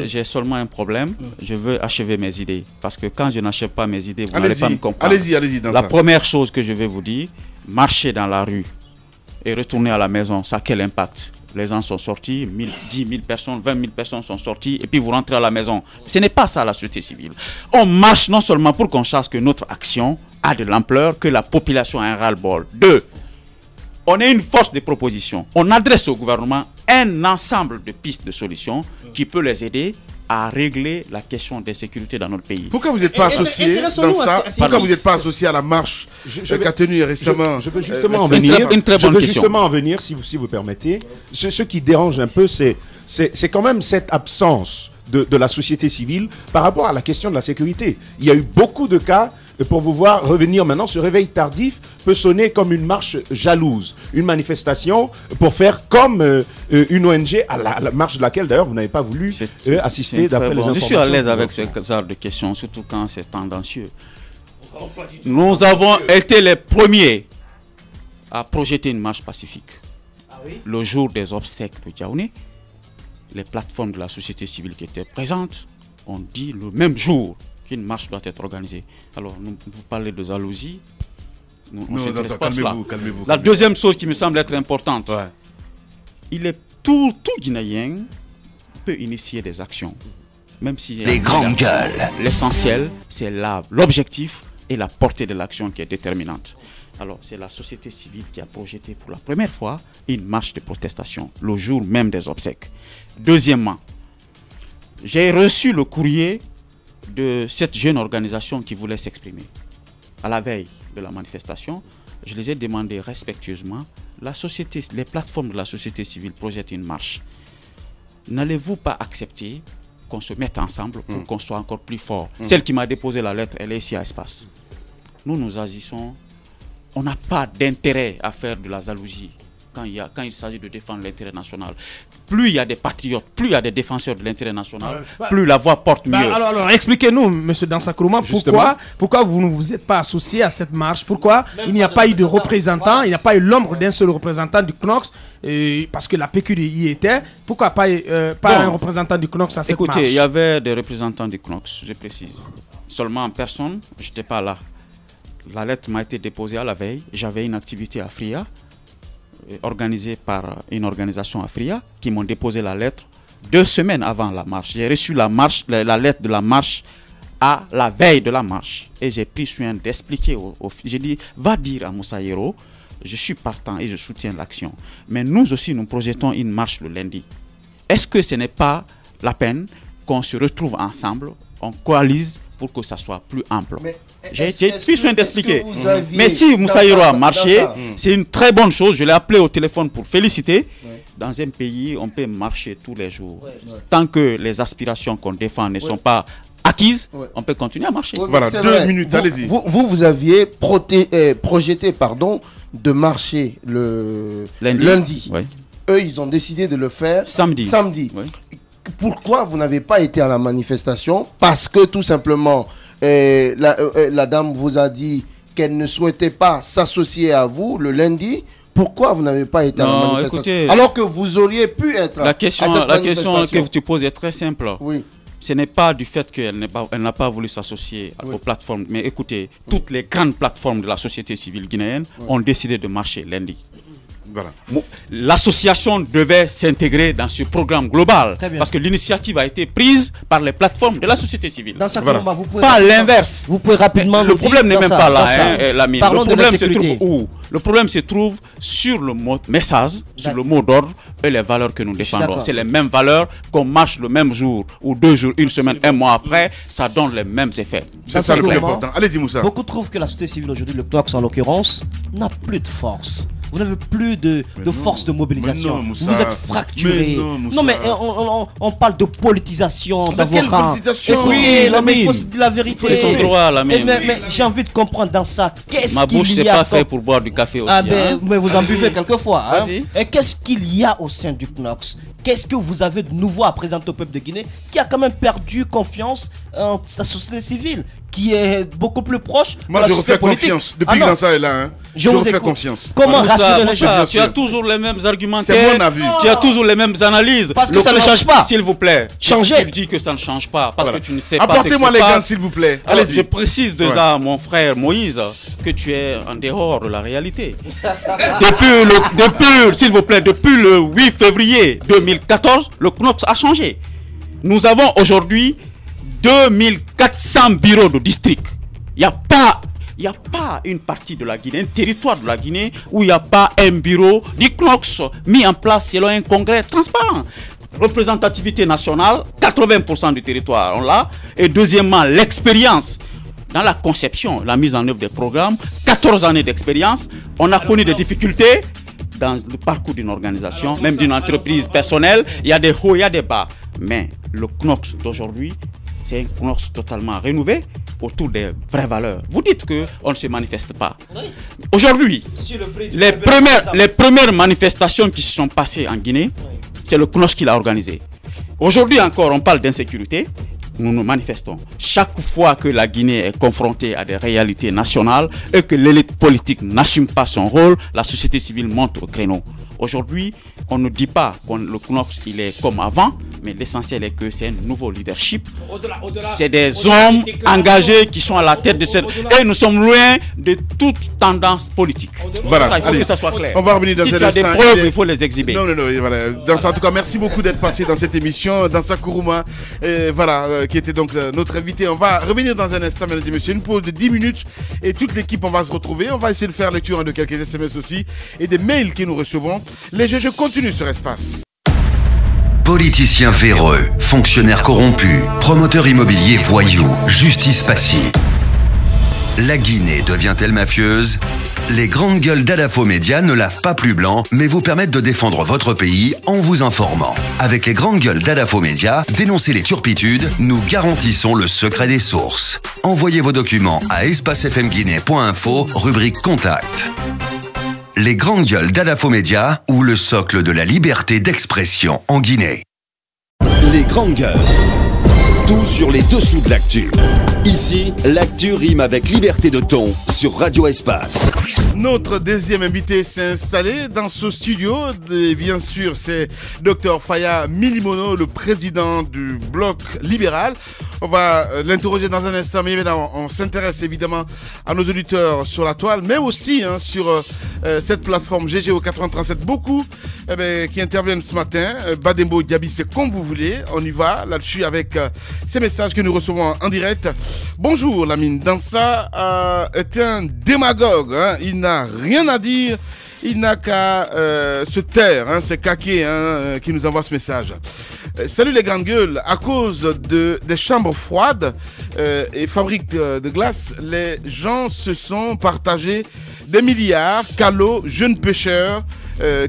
Speaker 9: J'ai seulement un problème. Je veux achever mes idées. Parce que quand je n'achève pas mes idées, vous n'allez pas me comprendre.
Speaker 2: Allez-y.
Speaker 9: La première chose que je vais vous dire, marcher dans la rue et retourner à la maison, ça a quel impact? Les gens sont sortis, 10 000 personnes, 20 000 personnes sont sorties, et puis vous rentrez à la maison. Ce n'est pas ça la société civile. On marche non seulement pour qu'on sache que notre action a de l'ampleur, que la population a un ras-le-bol. 2. On est une force de proposition. On adresse au gouvernement un ensemble de pistes de solutions qui peut les aider à régler la question de sécurité dans notre pays.
Speaker 2: Pourquoi vous n'êtes pas associé dans ça? Pourquoi vous n'êtes pas associé à la marche qu'a tenue récemment?
Speaker 7: Je veux justement en venir.
Speaker 9: Une très bonne question.
Speaker 7: Justement en venir, si vous permettez. Ce qui dérange un peu, c'est quand même cette absence de la société civile par rapport à la question de la sécurité. Il y a eu beaucoup de cas. Pour vous voir revenir maintenant, ce réveil tardif peut sonner comme une marche jalouse, une manifestation pour faire comme une ONG à la marche de laquelle d'ailleurs vous n'avez pas voulu assister d'après les informations.
Speaker 9: Je suis à l'aise avec ce genre de questions, surtout quand c'est tendancieux. Nous avons été les premiers à projeter une marche pacifique. Le jour des obsèques de Djaouni, les plateformes de la société civile qui étaient présentes ont dit le même jour qu'une marche doit être organisée. Alors, vous parlez de jalousie.
Speaker 2: Calmez-vous.
Speaker 9: La deuxième chose qui me semble être importante, tout Guinéen peut initier des actions. Même si
Speaker 1: les grandes gueules.
Speaker 9: L'essentiel, c'est l'objectif et la portée de l'action qui est déterminante. Alors, c'est la société civile qui a projeté pour la première fois une marche de protestation, le jour même des obsèques. Deuxièmement, j'ai reçu le courrier de cette jeune organisation qui voulait s'exprimer. À la veille de la manifestation, je les ai demandé respectueusement, les plateformes de la société civile projettent une marche. N'allez-vous pas accepter qu'on se mette ensemble pour qu'on soit encore plus fort? Celle qui m'a déposé la lettre, elle est ici à Espace. Nous agissons. On n'a pas d'intérêt à faire de la jalousie quand il s'agit de défendre l'intérêt national. Plus il y a des patriotes, plus il y a des défenseurs de l'intérêt national, plus la voix porte mieux.
Speaker 6: Alors expliquez-nous, M. Dansa Kourouma, pourquoi vous ne vous êtes pas associé à cette marche? Pourquoi il n'y a pas eu de représentant, il n'y a pas eu l'ombre d'un seul représentant du CNOSC, parce que la PQ y était. Pourquoi pas un représentant du CNOSC à cette marche?
Speaker 9: Écoutez, il y avait des représentants du CNOSC, je précise. Seulement en personne, je n'étais pas là. La lettre m'a été déposée à la veille. J'avais une activité à Fria, organisée par une organisation à Fria, qui m'ont déposé la lettre 2 semaines avant la marche. J'ai reçu la lettre de la marche à la veille de la marche. Et j'ai pris soin d'expliquer j'ai dit, va dire à Moussa Yero, je suis partant et je soutiens l'action. Mais nous aussi, nous projetons une marche le lundi. Est-ce que ce n'est pas la peine qu'on se retrouve ensemble, on coalise pour que ça soit plus ample.
Speaker 3: J'ai
Speaker 9: plus soin d'expliquer. Mais si Moussa Hiro a marché, c'est une très bonne chose. Je l'ai appelé au téléphone pour féliciter. Dans un pays, on peut marcher tous les jours. Tant que les aspirations qu'on défend ne sont pas acquises, on peut continuer à marcher.
Speaker 2: Voilà, 2 minutes, allez-y.
Speaker 3: Vous aviez projeté de marcher le lundi. Eux, ils ont décidé de le faire samedi. Oui. Pourquoi vous n'avez pas été à la manifestation? Parce que tout simplement, la dame vous a dit qu'elle ne souhaitait pas s'associer à vous le lundi. Pourquoi vous n'avez pas été à la manifestation? Écoutez, alors que vous auriez pu être
Speaker 9: la question que tu poses est très simple. Oui. Ce n'est pas du fait qu'elle n'a pas voulu s'associer aux plateformes. Mais écoutez, toutes les grandes plateformes de la société civile guinéenne ont décidé de marcher lundi. Voilà. L'association devait s'intégrer dans ce programme global parce que l'initiative a été prise par les plateformes de la société civile.
Speaker 5: Dans ça, voilà.
Speaker 9: Pas l'inverse.
Speaker 5: Vous pouvez rapidement
Speaker 9: le problème n'est même pas là, Lamine. Le problème se trouve sur le mot message, sur le mot d'ordre et les valeurs que nous défendons. C'est les mêmes valeurs qu'on marche le même jour ou 2 jours, 1 semaine, 1 mois après, ça donne les mêmes effets.
Speaker 2: C'est ça le plus important. Allez-y Moussa.
Speaker 5: Beaucoup trouvent que la société civile aujourd'hui, le CNOCS en l'occurrence, n'a plus de force. Vous n'avez plus de force de mobilisation. Vous êtes fracturé. Non, mais on parle de politisation, d'avoir.
Speaker 9: Oui,
Speaker 5: mais il faut se dire la vérité.
Speaker 9: C'est son droit, là même.
Speaker 5: Mais j'ai envie de comprendre dans ça.
Speaker 9: Ma bouche, c'est pas fait pour boire du café aussi.
Speaker 5: Mais vous en buvez quelquefois. Et qu'est-ce qu'il y a au sein du CNOCS? Qu'est-ce que vous avez de nouveau à présenter au peuple de Guinée qui a quand même perdu confiance en sa société civile, qui est beaucoup plus proche
Speaker 2: de la société politique. Confiance. Depuis que Dansa est là, je vous fais confiance.
Speaker 5: Comment rassurer les gens?
Speaker 9: Tu as toujours les mêmes argumentaires.
Speaker 2: C'est mon avis.
Speaker 9: Tu as toujours les mêmes analyses.
Speaker 5: Parce que ça ne change pas.
Speaker 9: S'il vous plaît.
Speaker 5: Changez.
Speaker 9: Tu dis que ça ne change pas parce que tu ne sais pas.
Speaker 2: Apportez-moi les gants, s'il vous plaît.
Speaker 9: Allez-y. Je précise déjà à mon frère Moïse que tu es en dehors de la réalité. S'il vous plaît, depuis le 8 février 2014, le CNOCS a changé. Nous avons aujourd'hui 2400 bureaux de district. Il n'y a pas une partie de la Guinée, un territoire de la Guinée où il n'y a pas un bureau du CNOCS mis en place selon un congrès transparent. Représentativité nationale, 80% du territoire, on l'a. Et deuxièmement, l'expérience dans la conception, la mise en œuvre des programmes, 14 années d'expérience. On a connu des difficultés dans le parcours d'une organisation, même d'une entreprise personnelle. Il y a des hauts, il y a des bas. Mais le CNOCS d'aujourd'hui, c'est un CNOCS totalement rénové autour des vraies valeurs. Vous dites qu'on ne se manifeste pas. Aujourd'hui, les premières manifestations qui se sont passées en Guinée, c'est le CNOCS qui l'a organisé. Aujourd'hui encore, on parle d'insécurité. Nous nous manifestons. Chaque fois que la Guinée est confrontée à des réalités nationales et que l'élite politique n'assume pas son rôle, la société civile monte au créneau. Aujourd'hui, on ne dit pas que le CNOCS il est comme avant, mais l'essentiel est que c'est un nouveau leadership. C'est des hommes engagés qui sont à la tête de cette... Et nous sommes loin de toute tendance politique.
Speaker 2: Voilà,
Speaker 9: ça, il faut que ça soit clair.
Speaker 2: On va revenir dans
Speaker 9: si tu as des preuves, il faut les exhiber.
Speaker 2: Non, voilà. Dans ça, en tout cas, merci beaucoup d'être passé dans cette émission. Dans Sakuruma, qui était donc notre invité. On va revenir dans un instant, mesdames et messieurs. Une pause de 10 minutes et toute l'équipe, on va se retrouver. On va essayer de faire lecture de quelques SMS aussi et des mails que nous recevons. Les jeux continuent sur Espace.
Speaker 1: Politiciens véreux, fonctionnaires corrompus, promoteurs immobiliers voyous, justice passive. La Guinée devient-elle mafieuse? Les grandes gueules d'Adafo Média ne lavent pas plus blanc, mais vous permettent de défendre votre pays en vous informant. Avec les grandes gueules d'Adafo Média, dénoncez les turpitudes, nous garantissons le secret des sources. Envoyez vos documents à espacefmguinée.info, rubrique Contact. Les grandes gueules d'Adafo Média ou le socle de la liberté d'expression en Guinée.
Speaker 10: Les grandes gueules. Tout sur les dessous de l'actu. Ici, l'actu rime avec liberté de ton sur Radio Espace.
Speaker 2: Notre deuxième invité s'est installé dans ce studio. Et bien sûr, c'est Dr Faya Milimono, le président du Bloc libéral. On va l'interroger dans un instant, mais évidemment, on s'intéresse évidemment à nos auditeurs sur la toile, mais aussi sur cette plateforme GGO 8037. Beaucoup qui interviennent ce matin. Badembo, Diaby, c'est comme vous voulez. On y va là-dessus avec ces messages que nous recevons en direct. Bonjour, Lamine Dansa est un démagogue. Il n'a rien à dire il n'a qu'à se taire, hein, c'est Kaké qui nous envoie ce message. Salut les grandes gueules, à cause des chambres froides et fabriques de glace, les gens se sont partagés des milliards. Calo, jeune pêcheur,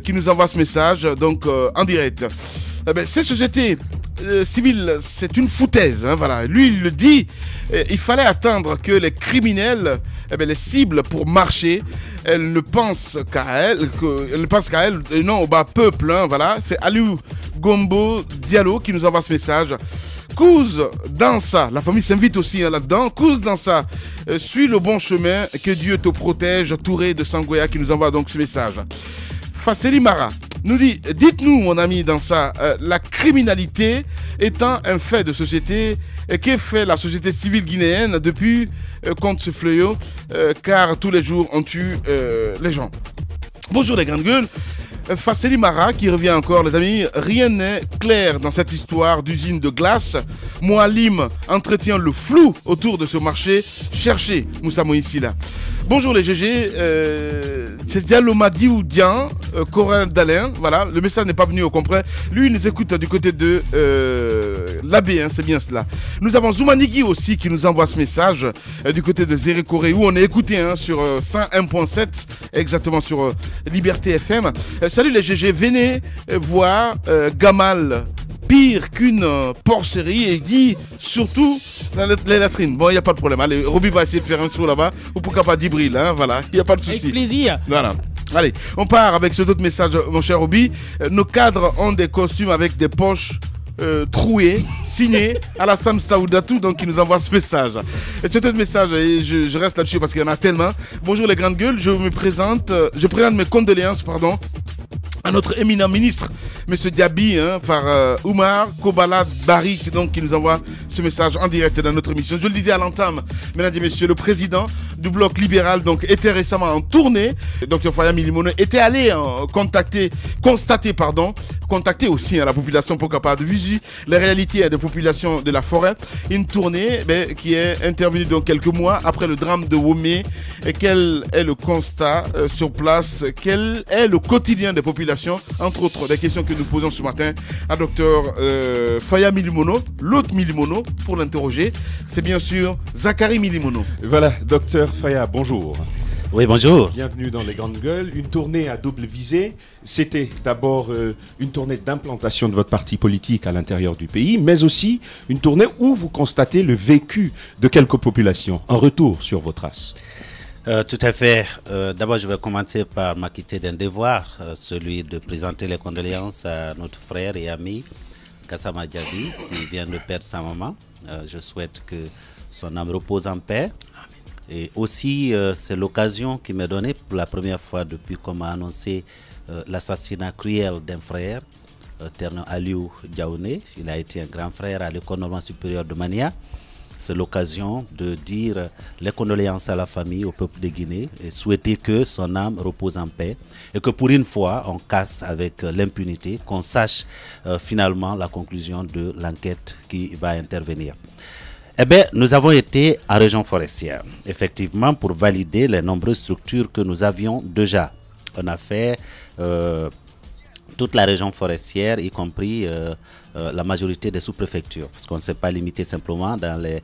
Speaker 2: qui nous envoie ce message donc en direct. Ces sociétés civiles, c'est une foutaise, hein, voilà. Lui, il le dit, il fallait attendre que les criminels les cibles pour marcher. Elle ne pense qu'à elle, et non au bas peuple, hein, voilà. C'est Aliou Gombo Diallo qui nous envoie ce message. Kouz Dansa, la famille s'invite aussi hein, là-dedans. Kouz Dansa, suis le bon chemin, que Dieu te protège. Touré de Sangoya qui nous envoie donc ce message. Fasseli Mara nous dit, dites-nous mon ami Dansa, la criminalité étant un fait de société, qu'est fait la société civile guinéenne depuis contre ce fléau, car tous les jours on tue les gens. Bonjour les grandes gueules. Fasseli Mara qui revient encore les amis, rien n'est clair dans cette histoire d'usine de glace. Moualim entretient le flou autour de ce marché. Cherchez Moussa Moïsila. Bonjour les GG, c'est Dialomadi ou Dian, Corin Dalin, voilà, le message n'est pas venu au complet. Lui il nous écoute du côté de l'AB, hein, c'est bien cela. Nous avons Zoumanigi aussi qui nous envoie ce message du côté de Zéré Corée où on est écouté hein, sur 101.7, exactement sur Liberté FM. Salut les GG, venez voir Gamal, pire qu'une porcerie, et il dit surtout les latrines. Bon, il n'y a pas de problème. Allez, Roby va essayer de faire un saut là-bas, ou pourquoi pas d'Ibril, hein, voilà, il n'y a pas de souci.
Speaker 4: Avec plaisir.
Speaker 2: Voilà. Allez, on part avec cet autre message, mon cher Roby. Nos cadres ont des costumes avec des poches troué, signé Alassane Saoudatou, donc qui nous envoie ce message. Et cet autre message, et je reste là-dessus parce qu'il y en a tellement. Bonjour les grandes gueules, je présente mes condoléances, à notre éminent ministre, M. Diaby, hein, par Oumar Kobala Barik, donc qui nous envoie ce message en direct dans notre émission. Je le disais à l'entame, mesdames et messieurs, le président du bloc libéral donc était récemment en tournée. Dr Faya Milimono était allé constater aussi la population pour capable de visu les réalités des populations de la forêt. Une tournée qui est intervenue donc quelques mois après le drame de Womé. Et quel est le constat sur place? Quel est le quotidien des populations? Entre autres, des questions que nous posons ce matin à Dr Faya Milimono, l'autre Milimono, pour l'interroger. C'est bien sûr Zachary Milimono.
Speaker 7: Voilà, docteur Faya, bonjour.
Speaker 11: Oui, bonjour.
Speaker 7: Bienvenue dans les Grandes Gueules. Une tournée à double visée. C'était d'abord une tournée d'implantation de votre parti politique à l'intérieur du pays, mais aussi une tournée où vous constatez le vécu de quelques populations. Un retour sur vos traces.
Speaker 11: Tout à fait. D'abord, je vais commencer par m'acquitter d'un devoir, celui de présenter les condoléances à notre frère et ami Gassama Diaby, qui vient de perdre sa maman. Je souhaite que son âme repose en paix. Et aussi, c'est l'occasion qui m'est donnée pour la première fois depuis qu'on m'a annoncé l'assassinat cruel d'un frère, Terno Aliou Diaouné. Il a été un grand frère à l'école normale supérieure de Mania. C'est l'occasion de dire les condoléances à la famille, au peuple de Guinée et souhaiter que son âme repose en paix et que pour une fois on casse avec l'impunité, qu'on sache finalement la conclusion de l'enquête qui va intervenir. Eh bien, nous avons été en région forestière, effectivement, pour valider les nombreuses structures que nous avions déjà. On a fait toute la région forestière, y compris la majorité des sous-préfectures, parce qu'on ne s'est pas limité simplement dans les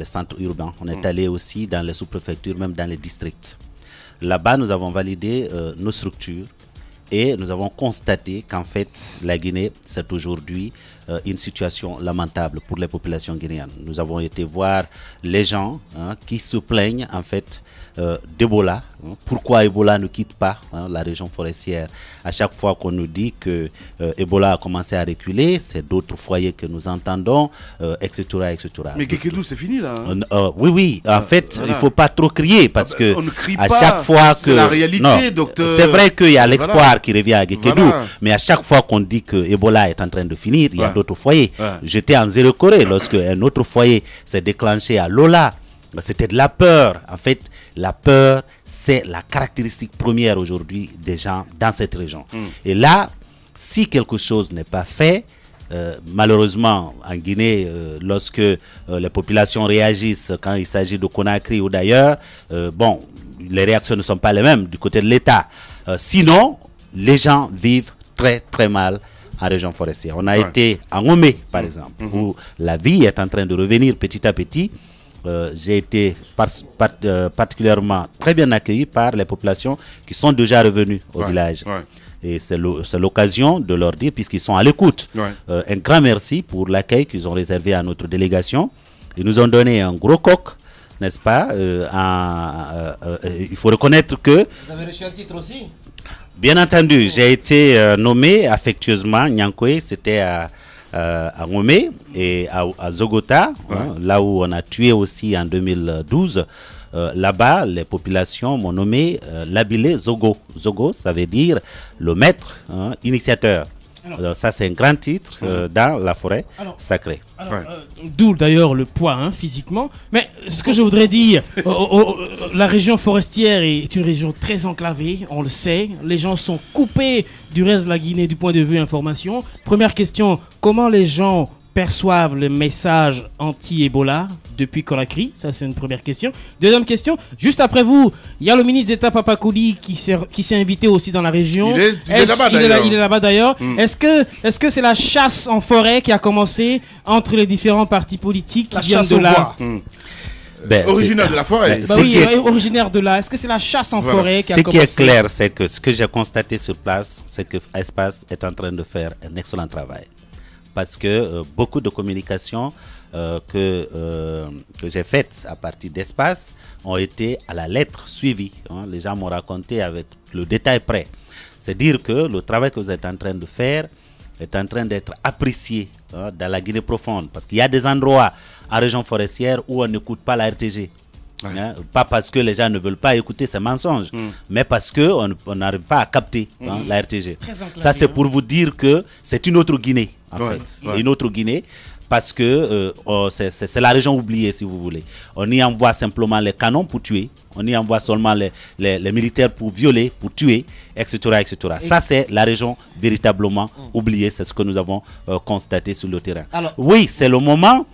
Speaker 11: centres urbains. On est allé aussi dans les sous-préfectures, même dans les districts. Là-bas, nous avons validé nos structures et nous avons constaté qu'en fait, la Guinée, c'est aujourd'hui une situation lamentable pour les populations guinéennes. Nous avons été voir les gens qui se plaignent en fait d'Ebola. Pourquoi Ebola ne quitte pas la région forestière? À chaque fois qu'on nous dit que Ebola a commencé à reculer, c'est d'autres foyers que nous entendons, etc., etc.
Speaker 2: Mais Guékédou, c'est fini là.
Speaker 11: Oui. En fait, voilà. Il ne faut pas trop crier parce que
Speaker 2: on ne crie
Speaker 11: à
Speaker 2: pas,
Speaker 11: chaque fois que
Speaker 2: c'est la réalité, docteur.
Speaker 11: C'est vrai qu'il y a l'espoir qui revient à Guékédou, mais à chaque fois qu'on dit que Ebola est en train de finir, il y a d'autres foyers. J'étais en Zéro Corée lorsque un autre foyer s'est déclenché à Lola. C'était de la peur. En fait, la peur, c'est la caractéristique première aujourd'hui des gens dans cette région. Et là, si quelque chose n'est pas fait, malheureusement, en Guinée, lorsque les populations réagissent, quand il s'agit de Conakry ou d'ailleurs, les réactions ne sont pas les mêmes du côté de l'État. Sinon, les gens vivent très très mal en région forestière. On a été en Omé, par exemple, où la vie est en train de revenir petit à petit. J'ai été particulièrement très bien accueilli par les populations qui sont déjà revenues au village. Et c'est l'occasion de leur dire, puisqu'ils sont à l'écoute, un grand merci pour l'accueil qu'ils ont réservé à notre délégation. Ils nous ont donné un gros coq, n'est-ce pas? Il faut reconnaître que...
Speaker 5: Vous avez reçu un titre aussi?
Speaker 11: Bien entendu, j'ai été nommé affectueusement Nyankwe, c'était à Ngomé et à Zogota, là où on a tué aussi en 2012. Là-bas, les populations m'ont nommé Labilé Zogo. Zogo, ça veut dire le maître, initiateur. Alors, ça, c'est un grand titre dans la forêt sacrée.
Speaker 4: D'où d'ailleurs le poids physiquement. Mais ce que je voudrais dire, la région forestière est une région très enclavée, on le sait. Les gens sont coupés du reste de la Guinée du point de vue information. Première question, comment les gens perçoivent le message anti-Ebola depuis Conakry? Ça, c'est une première question. Deuxième question, juste après vous, il y a le ministre d'État Papa Kouli qui s'est invité aussi dans la région. Il est là-bas d'ailleurs. Est-ce que c'est la chasse en forêt qui a commencé entre les différents partis politiques qui viennent de là?
Speaker 2: Originaire de la forêt.
Speaker 4: Originaire de là. Est-ce que c'est la chasse en forêt qui a commencé?
Speaker 11: Ce qui est clair, c'est que ce que j'ai constaté sur place, c'est que Espace est en train de faire un excellent travail. Parce que beaucoup de communications que j'ai faites à partir d'Espace ont été à la lettre suivies. Les gens m'ont raconté avec le détail près. C'est dire que le travail que vous êtes en train de faire est en train d'être apprécié dans la Guinée profonde. Parce qu'il y a des endroits en région forestière où on n'écoute pas la RTG. Pas parce que les gens ne veulent pas écouter ces mensonges, mais parce qu'on n'arrive pas à capter la RTG. Ça, c'est pour vous dire que c'est une autre Guinée, en fait. C'est une autre Guinée parce que c'est la région oubliée, si vous voulez. On y envoie simplement les canons pour tuer. On y envoie seulement les militaires pour violer, pour tuer, etc. etc. Ça, c'est la région véritablement oubliée. C'est ce que nous avons constaté sur le terrain. Alors, oui, c'est le moment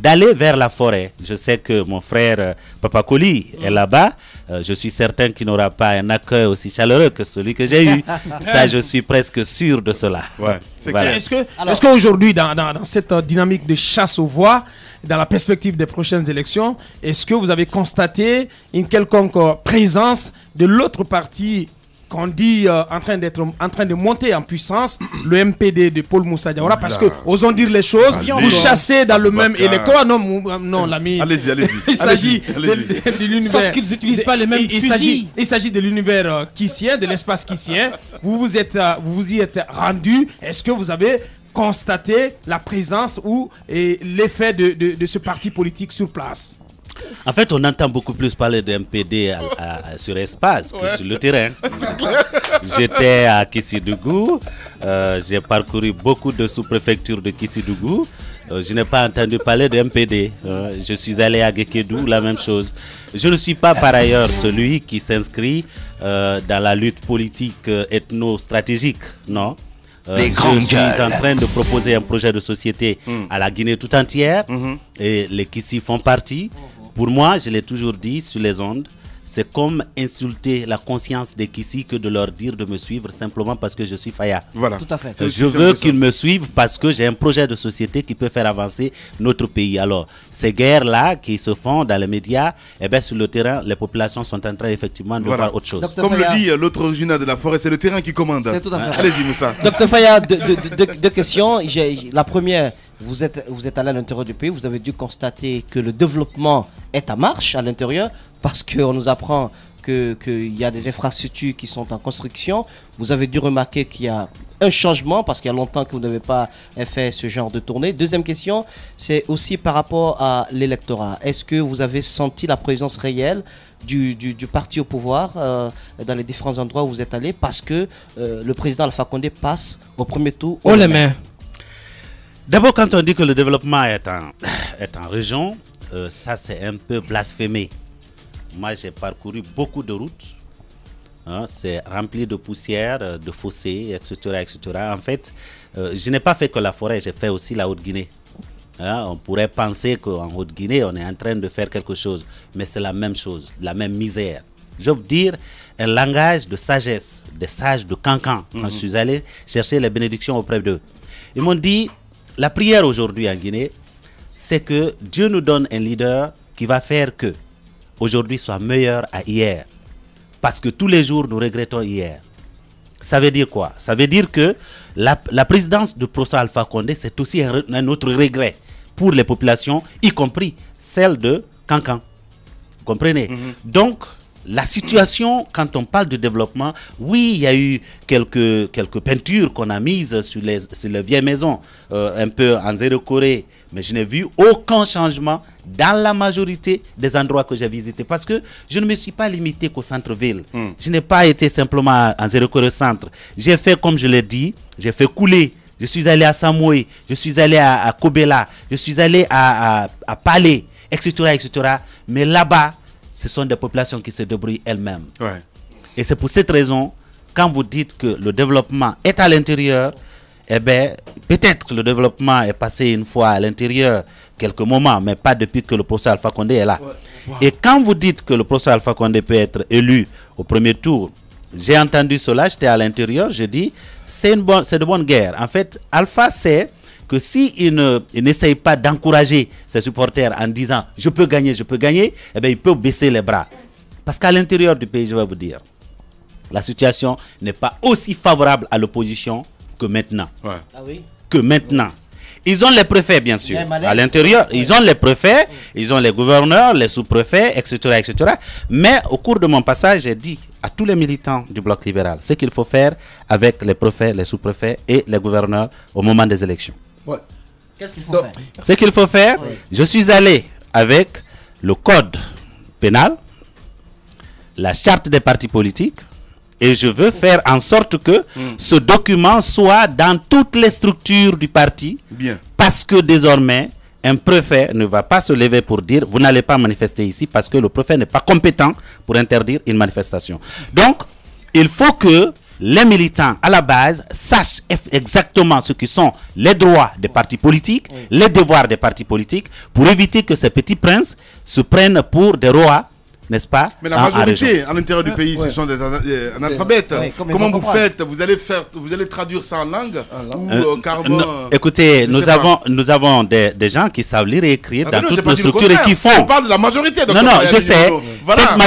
Speaker 11: d'aller vers la forêt. Je sais que mon frère Papa Kouli est là-bas. Je suis certain qu'il n'aura pas un accueil aussi chaleureux que celui que j'ai eu. Ça, je suis presque sûr de cela.
Speaker 6: Voilà. Est-ce qu'aujourd'hui, dans cette dynamique de chasse aux voix, dans la perspective des prochaines élections, est-ce que vous avez constaté une quelconque présence de l'autre parti qu'on dit en train de monter en puissance, le MPD de Paul Moussa Diawara, parce que, osons dire les choses, vous chassez dans le même électorat. Non, l'ami.
Speaker 2: Allez-y.
Speaker 6: Il s'agit de l'univers.
Speaker 4: Sauf qu'ils n'utilisent pas les mêmes fusils.
Speaker 6: Il s'agit de l'univers kissien, de l'espace kissien. Vous y êtes rendu. Est-ce que vous avez constaté la présence ou l'effet de ce parti politique sur place?
Speaker 11: En fait, on entend beaucoup plus parler de MPD sur Espace que sur le terrain. J'étais à Kissidougou, j'ai parcouru beaucoup de sous-préfectures de Kissidougou. Je n'ai pas entendu parler de MPD. Je suis allé à Gekedou, la même chose. Je ne suis pas par ailleurs celui qui s'inscrit dans la lutte politique ethno-stratégique, non. Je suis en train de proposer un projet de société à la Guinée tout entière et les Kissi font partie. Pour moi, je l'ai toujours dit sur les ondes, c'est comme insulter la conscience des Kissi que de leur dire de me suivre simplement parce que je suis Faya.
Speaker 2: Voilà.
Speaker 5: Tout à fait.
Speaker 11: Je veux qu'ils me suivent parce que j'ai un projet de société qui peut faire avancer notre pays. Alors, ces guerres-là qui se font dans les médias, sur le terrain, les populations sont en train effectivement de voir autre chose.
Speaker 2: Comme le dit l'autre originaire de la forêt, c'est le terrain qui commande.
Speaker 5: C'est tout à fait.
Speaker 2: Allez-y, Moussa.
Speaker 5: Docteur Faya, deux questions. La première, vous êtes allé à l'intérieur du pays, vous avez dû constater que le développement est en marche à l'intérieur, parce qu'on nous apprend qu'il y a des infrastructures qui sont en construction. Vous avez dû remarquer qu'il y a un changement, parce qu'il y a longtemps que vous n'avez pas fait ce genre de tournée. Deuxième question, c'est aussi par rapport à l'électorat. Est-ce que vous avez senti la présence réelle du parti au pouvoir dans les différents endroits où vous êtes allé, parce que le président Alpha Condé passe au premier tour?
Speaker 4: Oh les mains.
Speaker 11: D'abord, quand on dit que le développement est en région, ça c'est un peu blasphémé. Moi, j'ai parcouru beaucoup de routes. C'est rempli de poussière, de fossés, etc., etc. En fait, je n'ai pas fait que la forêt, j'ai fait aussi la Haute-Guinée. On pourrait penser qu'en Haute-Guinée, on est en train de faire quelque chose. Mais c'est la même chose, la même misère. je veux dire un langage de sagesse, des sages de Cancan, quand je suis allé chercher les bénédictions auprès d'eux. Ils m'ont dit, la prière aujourd'hui en Guinée, c'est que Dieu nous donne un leader qui va faire que aujourd'hui soit meilleur à hier. Parce que tous les jours, nous regrettons hier. Ça veut dire quoi? Ça veut dire que la présidence de Professeur Alpha Condé, c'est aussi un autre regret pour les populations, y compris celle de Cancan. Vous comprenez? Donc, la situation, quand on parle de développement, oui, il y a eu quelques peintures qu'on a mises sur les vieilles maisons, un peu en zéro Corée, mais je n'ai vu aucun changement dans la majorité des endroits que j'ai visités, parce que je ne me suis pas limité qu'au centre-ville. Je n'ai pas été simplement en zéro Corée centre. J'ai fait, comme je l'ai dit, j'ai fait couler. Je suis allé à Samoé, je suis allé à Kobela, je suis allé à Palais, etc., etc. Mais là-bas, ce sont des populations qui se débrouillent elles-mêmes. Ouais. Et c'est pour cette raison, quand vous dites que le développement est à l'intérieur, eh bien, peut-être que le développement est passé une fois à l'intérieur, quelques moments, mais pas depuis que le professeur Alpha Condé est là. Ouais. Wow. Et quand vous dites que le professeur Alpha Condé peut être élu au premier tour, j'ai entendu cela, j'étais à l'intérieur, je dis, c'est de bonne guerre. En fait, Alpha sait que s'il n'essaye pas d'encourager ses supporters en disant « je peux gagner », eh bien, il peut baisser les bras. Parce qu'à l'intérieur du pays, je vais vous dire, la situation n'est pas aussi favorable à l'opposition que maintenant. Ouais. Ah oui? Que maintenant. Ils ont les préfets, bien sûr. À l'intérieur, ils ont les préfets, ils ont les gouverneurs, les sous-préfets, etc., etc. Mais au cours de mon passage, j'ai dit à tous les militants du bloc libéral ce qu'il faut faire avec les préfets, les sous-préfets et les gouverneurs au moment des élections. Ouais.
Speaker 5: Qu'est-ce qu'il faut faire?
Speaker 11: Ce qu'il faut faire, je suis allé avec le code pénal, la charte des partis politiques, et je veux faire en sorte que ce document soit dans toutes les structures du parti. Bien. Parce que désormais, un préfet ne va pas se lever pour dire vous n'allez pas manifester ici parce que le préfet n'est pas compétent pour interdire une manifestation. Donc, il faut que les militants à la base sachent exactement ce qui sont les droits des partis politiques, les devoirs des partis politiques, pour éviter que ces petits princes se prennent pour des rois, n'est-ce pas?
Speaker 2: Mais la majorité à l'intérieur du pays, ce sont des analphabètes. Comment vous faites? Vous allez traduire ça en langue ou carrément...
Speaker 11: Écoutez, nous avons des gens qui savent lire et écrire dans toutes nos structures et qui font...
Speaker 2: On parle de la majorité.
Speaker 11: Non, je sais. Voilà. Cette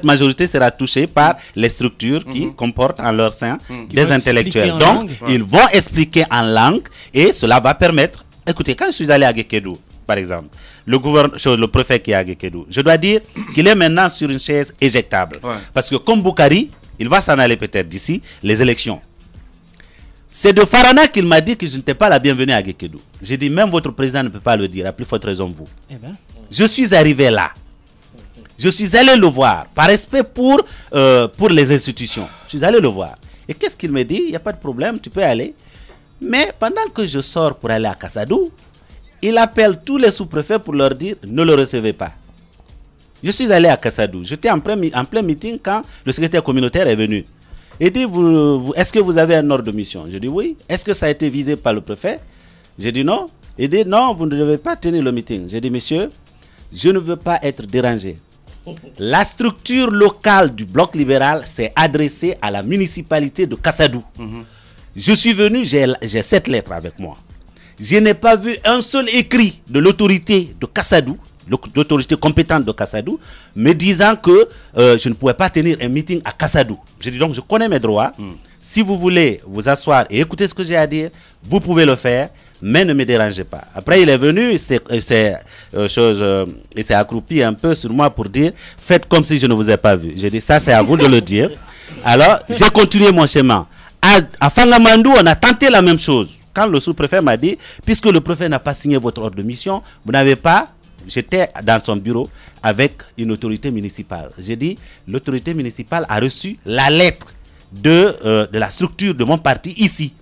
Speaker 11: majorité sera touchée par les structures qui comportent en leur sein des intellectuels. Donc, ils vont expliquer en langue et cela va permettre... Écoutez, quand je suis allé à Guékédou, par exemple, le préfet qui est à Guékédou, je dois dire qu'il est maintenant sur une chaise éjectable. Ouais. Parce que comme Boukari, il va s'en aller peut-être d'ici les élections. C'est de Farana qu'il m'a dit que je n'étais pas la bienvenue à Guékédou. J'ai dit, même votre président ne peut pas le dire, à plus forte raison vous. Eh ben. Je suis arrivé là. Je suis allé le voir, par respect pour les institutions. Je suis allé le voir. Et qu'est-ce qu'il me dit? Il n'y a pas de problème, tu peux aller. Mais pendant que je sors pour aller à Kassadou, il appelle tous les sous-préfets pour leur dire ne le recevez pas. Je suis allé à Kassadou. J'étais en plein meeting quand le secrétaire communautaire est venu. Il dit est-ce que vous avez un ordre de mission? Je dis oui. Est-ce que ça a été visé par le préfet? J'ai dit non. Il dit non, vous ne devez pas tenir le meeting. J'ai dit monsieur, je ne veux pas être dérangé. La structure locale du bloc libéral s'est adressée à la municipalité de Kassadou. Je suis venu, j'ai 7 lettres avec moi. Je n'ai pas vu un seul écrit de l'autorité de Kassadou, l'autorité compétente de Kassadou, me disant que je ne pouvais pas tenir un meeting à Kassadou. Je dis donc, je connais mes droits. Si vous voulez vous asseoir et écouter ce que j'ai à dire, vous pouvez le faire, mais ne me dérangez pas. Après, il est venu, il s'est accroupi un peu sur moi pour dire, faites comme si je ne vous ai pas vu. J'ai dit, ça c'est à vous de le dire. Alors, j'ai continué mon chemin. À Fangamandou, on a tenté la même chose. Quand le sous-préfet m'a dit, puisque le préfet n'a pas signé votre ordre de mission, vous n'avez pas... J'étais dans son bureau avec une autorité municipale. J'ai dit, l'autorité municipale a reçu la lettre de la structure de mon parti ici.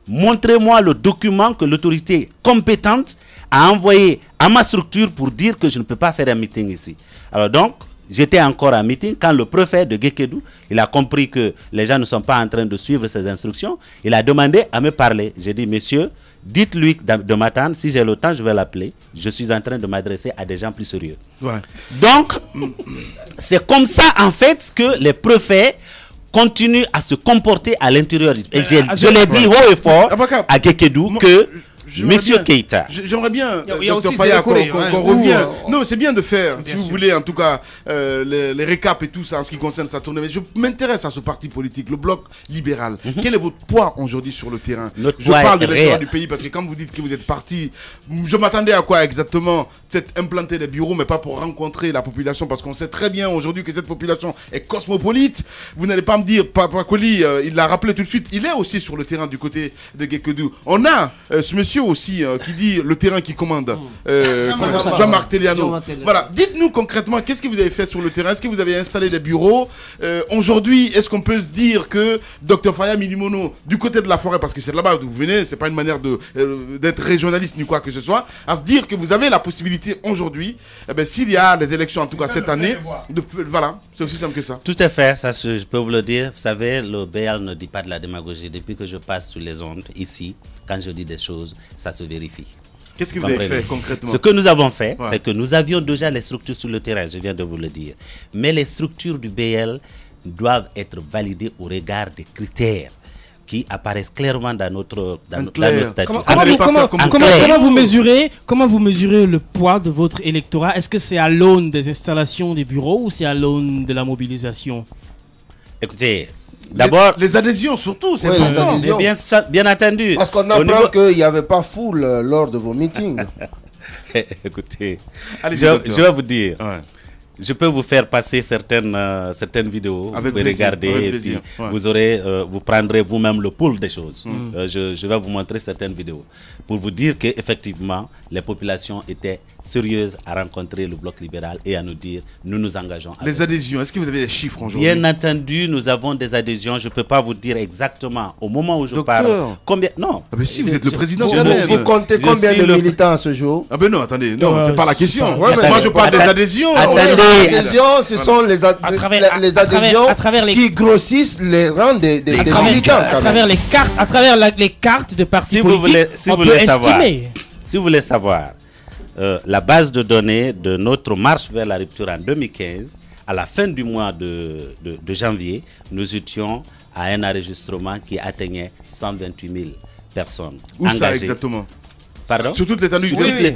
Speaker 11: Montrez-moi le document que l'autorité compétente a envoyé à ma structure pour dire que je ne peux pas faire un meeting ici. Alors donc, j'étais encore en meeting quand le préfet de Guékédou, il a compris que les gens ne sont pas en train de suivre ses instructions. Il a demandé à me parler. J'ai dit, monsieur, dites-lui de m'attendre. Si j'ai le temps, je vais l'appeler. Je suis en train de m'adresser à des gens plus sérieux. Ouais. Donc, c'est comme ça, en fait, que les préfets continuent à se comporter à l'intérieur. Et je l'ai dit haut et fort à Guékédou que Monsieur Keïta.
Speaker 2: J'aimerais bien, Dr Faya, qu'on revienne. Non, c'est bien de faire, si vous voulez, en tout cas, les récaps et tout ça en ce qui concerne sa tournée. Mais je m'intéresse à ce parti politique, le Bloc libéral. Quel est votre poids aujourd'hui sur le terrain? Je parle de l'électorat du pays parce que quand vous dites que vous êtes parti, je m'attendais à quoi exactement? Peut-être implanter des bureaux, mais pas pour rencontrer la population, parce qu'on sait très bien aujourd'hui que cette population est cosmopolite. Vous n'allez pas me dire, Papa Koli, il l'a rappelé tout de suite, il est aussi sur le terrain du côté de Guékédou. On a ce monsieur aussi qui dit le terrain qui commande, Jean-Marc Téliano. Voilà, dites-nous concrètement, qu'est-ce que vous avez fait sur le terrain? Est-ce que vous avez installé des bureaux? Aujourd'hui, est-ce qu'on peut se dire que Dr Faya Milimono, du côté de la forêt, parce que c'est là-bas où vous venez, c'est pas une manière d'être régionaliste ni quoi que ce soit, à se dire que vous avez la possibilité aujourd'hui, s'il y a les élections en tout cas cette année, voilà, c'est aussi simple que ça.
Speaker 11: Tout à fait, ça je peux vous le dire. Vous savez, le BL ne dit pas de la démagogie. Depuis que je passe sur les ondes ici, quand je dis des choses, ça se vérifie.
Speaker 2: Qu'est-ce que vous avez fait concrètement?
Speaker 11: Ce que nous avons fait, c'est que nous avions déjà les structures sur le terrain, je viens de vous le dire. Mais les structures du BL doivent être validées au regard des critères qui apparaissent clairement dans notre statut.
Speaker 4: Comment vous mesurez le poids de votre électorat? Est-ce que c'est à l'aune des installations des bureaux ou c'est à l'aune de la mobilisation?
Speaker 11: Écoutez, d'abord,
Speaker 2: les adhésions surtout, c'est important.
Speaker 11: Bien entendu.
Speaker 3: Parce qu'on apprend qu'il n'y avait pas foule lors de vos meetings.
Speaker 11: Écoutez, je vais vous dire. Ouais. Je peux vous faire passer certaines vidéos, vous regardez et puis vous prendrez vous-même le pouls des choses. Je vais vous montrer certaines vidéos pour vous dire qu'effectivement, les populations étaient sérieuses à rencontrer le Bloc libéral et à nous dire, nous nous engageons.
Speaker 2: Les adhésions, est-ce que vous avez des chiffres aujourd'hui?
Speaker 11: Bien entendu, nous avons des adhésions. Je ne peux pas vous dire exactement au moment où je parle. Combien? Non.
Speaker 2: Ah ben si, vous êtes le président.
Speaker 3: Vous comptez combien de militants à ce jour?
Speaker 2: Ah ben non, attendez, non, c'est pas la question. Moi, je parle des adhésions.
Speaker 3: Les adhésions, ce sont les adhésions qui grossissent les rangs des militants.
Speaker 4: À travers les cartes de partis politiques, on peut estimer.
Speaker 11: Si vous voulez savoir, la base de données de notre marche vers la rupture en 2015, à la fin du mois de janvier, nous étions à un enregistrement qui atteignait 128 000 personnes.
Speaker 2: Où engagées. Ça exactement?
Speaker 11: Pardon?
Speaker 2: Sur toute l'étendue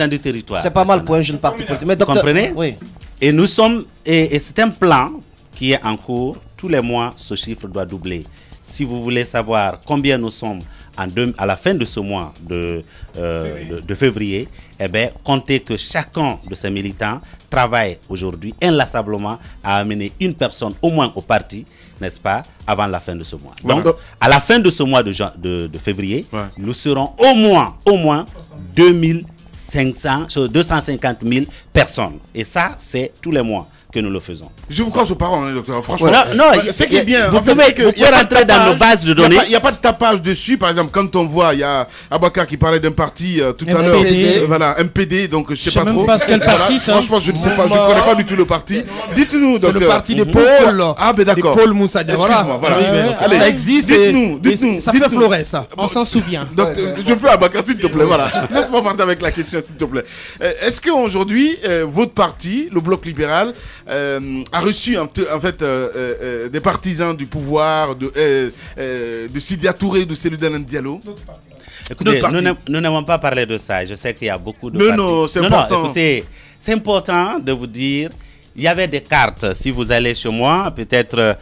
Speaker 11: du territoire.
Speaker 5: C'est pas mal pour un jeune parti politique.
Speaker 11: Vous comprenez? Oui. Et nous sommes, et c'est un plan qui est en cours. Tous les mois, ce chiffre doit doubler. Si vous voulez savoir combien nous sommes à la fin de ce mois de février, eh bien, comptez que chacun de ces militants travaille aujourd'hui inlassablement à amener une personne au moins au parti, n'est-ce pas, avant la fin de ce mois. Donc, à la fin de ce mois de février, nous serons au moins 250 000 personnes. Et ça, c'est tous les mois que nous le faisons.
Speaker 2: Je vous crois aux paroles, docteur. Franchement,
Speaker 11: c'est qui est bien. Vous pouvez rentrer dans nos bases de données.
Speaker 2: Il n'y a pas de tapage dessus. Par exemple, quand on voit, il y a Abakar qui parlait d'un parti tout à l'heure. Voilà, MPD, donc je ne sais pas trop.
Speaker 4: Quel parti, ça.
Speaker 2: Franchement, je ne sais pas. Je ne connais pas du tout le parti. Dites-nous, docteur.
Speaker 6: C'est le parti des Paul.
Speaker 2: Ah, ben d'accord.
Speaker 6: Paul Moussa Diawara.
Speaker 2: Allez,
Speaker 6: ça existe.
Speaker 2: Dites-nous.
Speaker 6: Ça fait fleurer, ça.
Speaker 4: On s'en souvient.
Speaker 2: Je peux, Abakar, s'il te plaît. Voilà. Laisse-moi partir avec la question, s'il te plaît. Est-ce qu'aujourd'hui, votre parti, le Bloc libéral, a reçu en fait des partisans du pouvoir de Sidia Touré, de Cellou Diallo?
Speaker 11: Écoutez, nous n'avons pas parlé de ça. Je sais qu'il y a beaucoup de partis.
Speaker 2: Non, c'est important.
Speaker 11: Écoutez, c'est important de vous dire, il y avait des cartes. Si vous allez chez moi, peut-être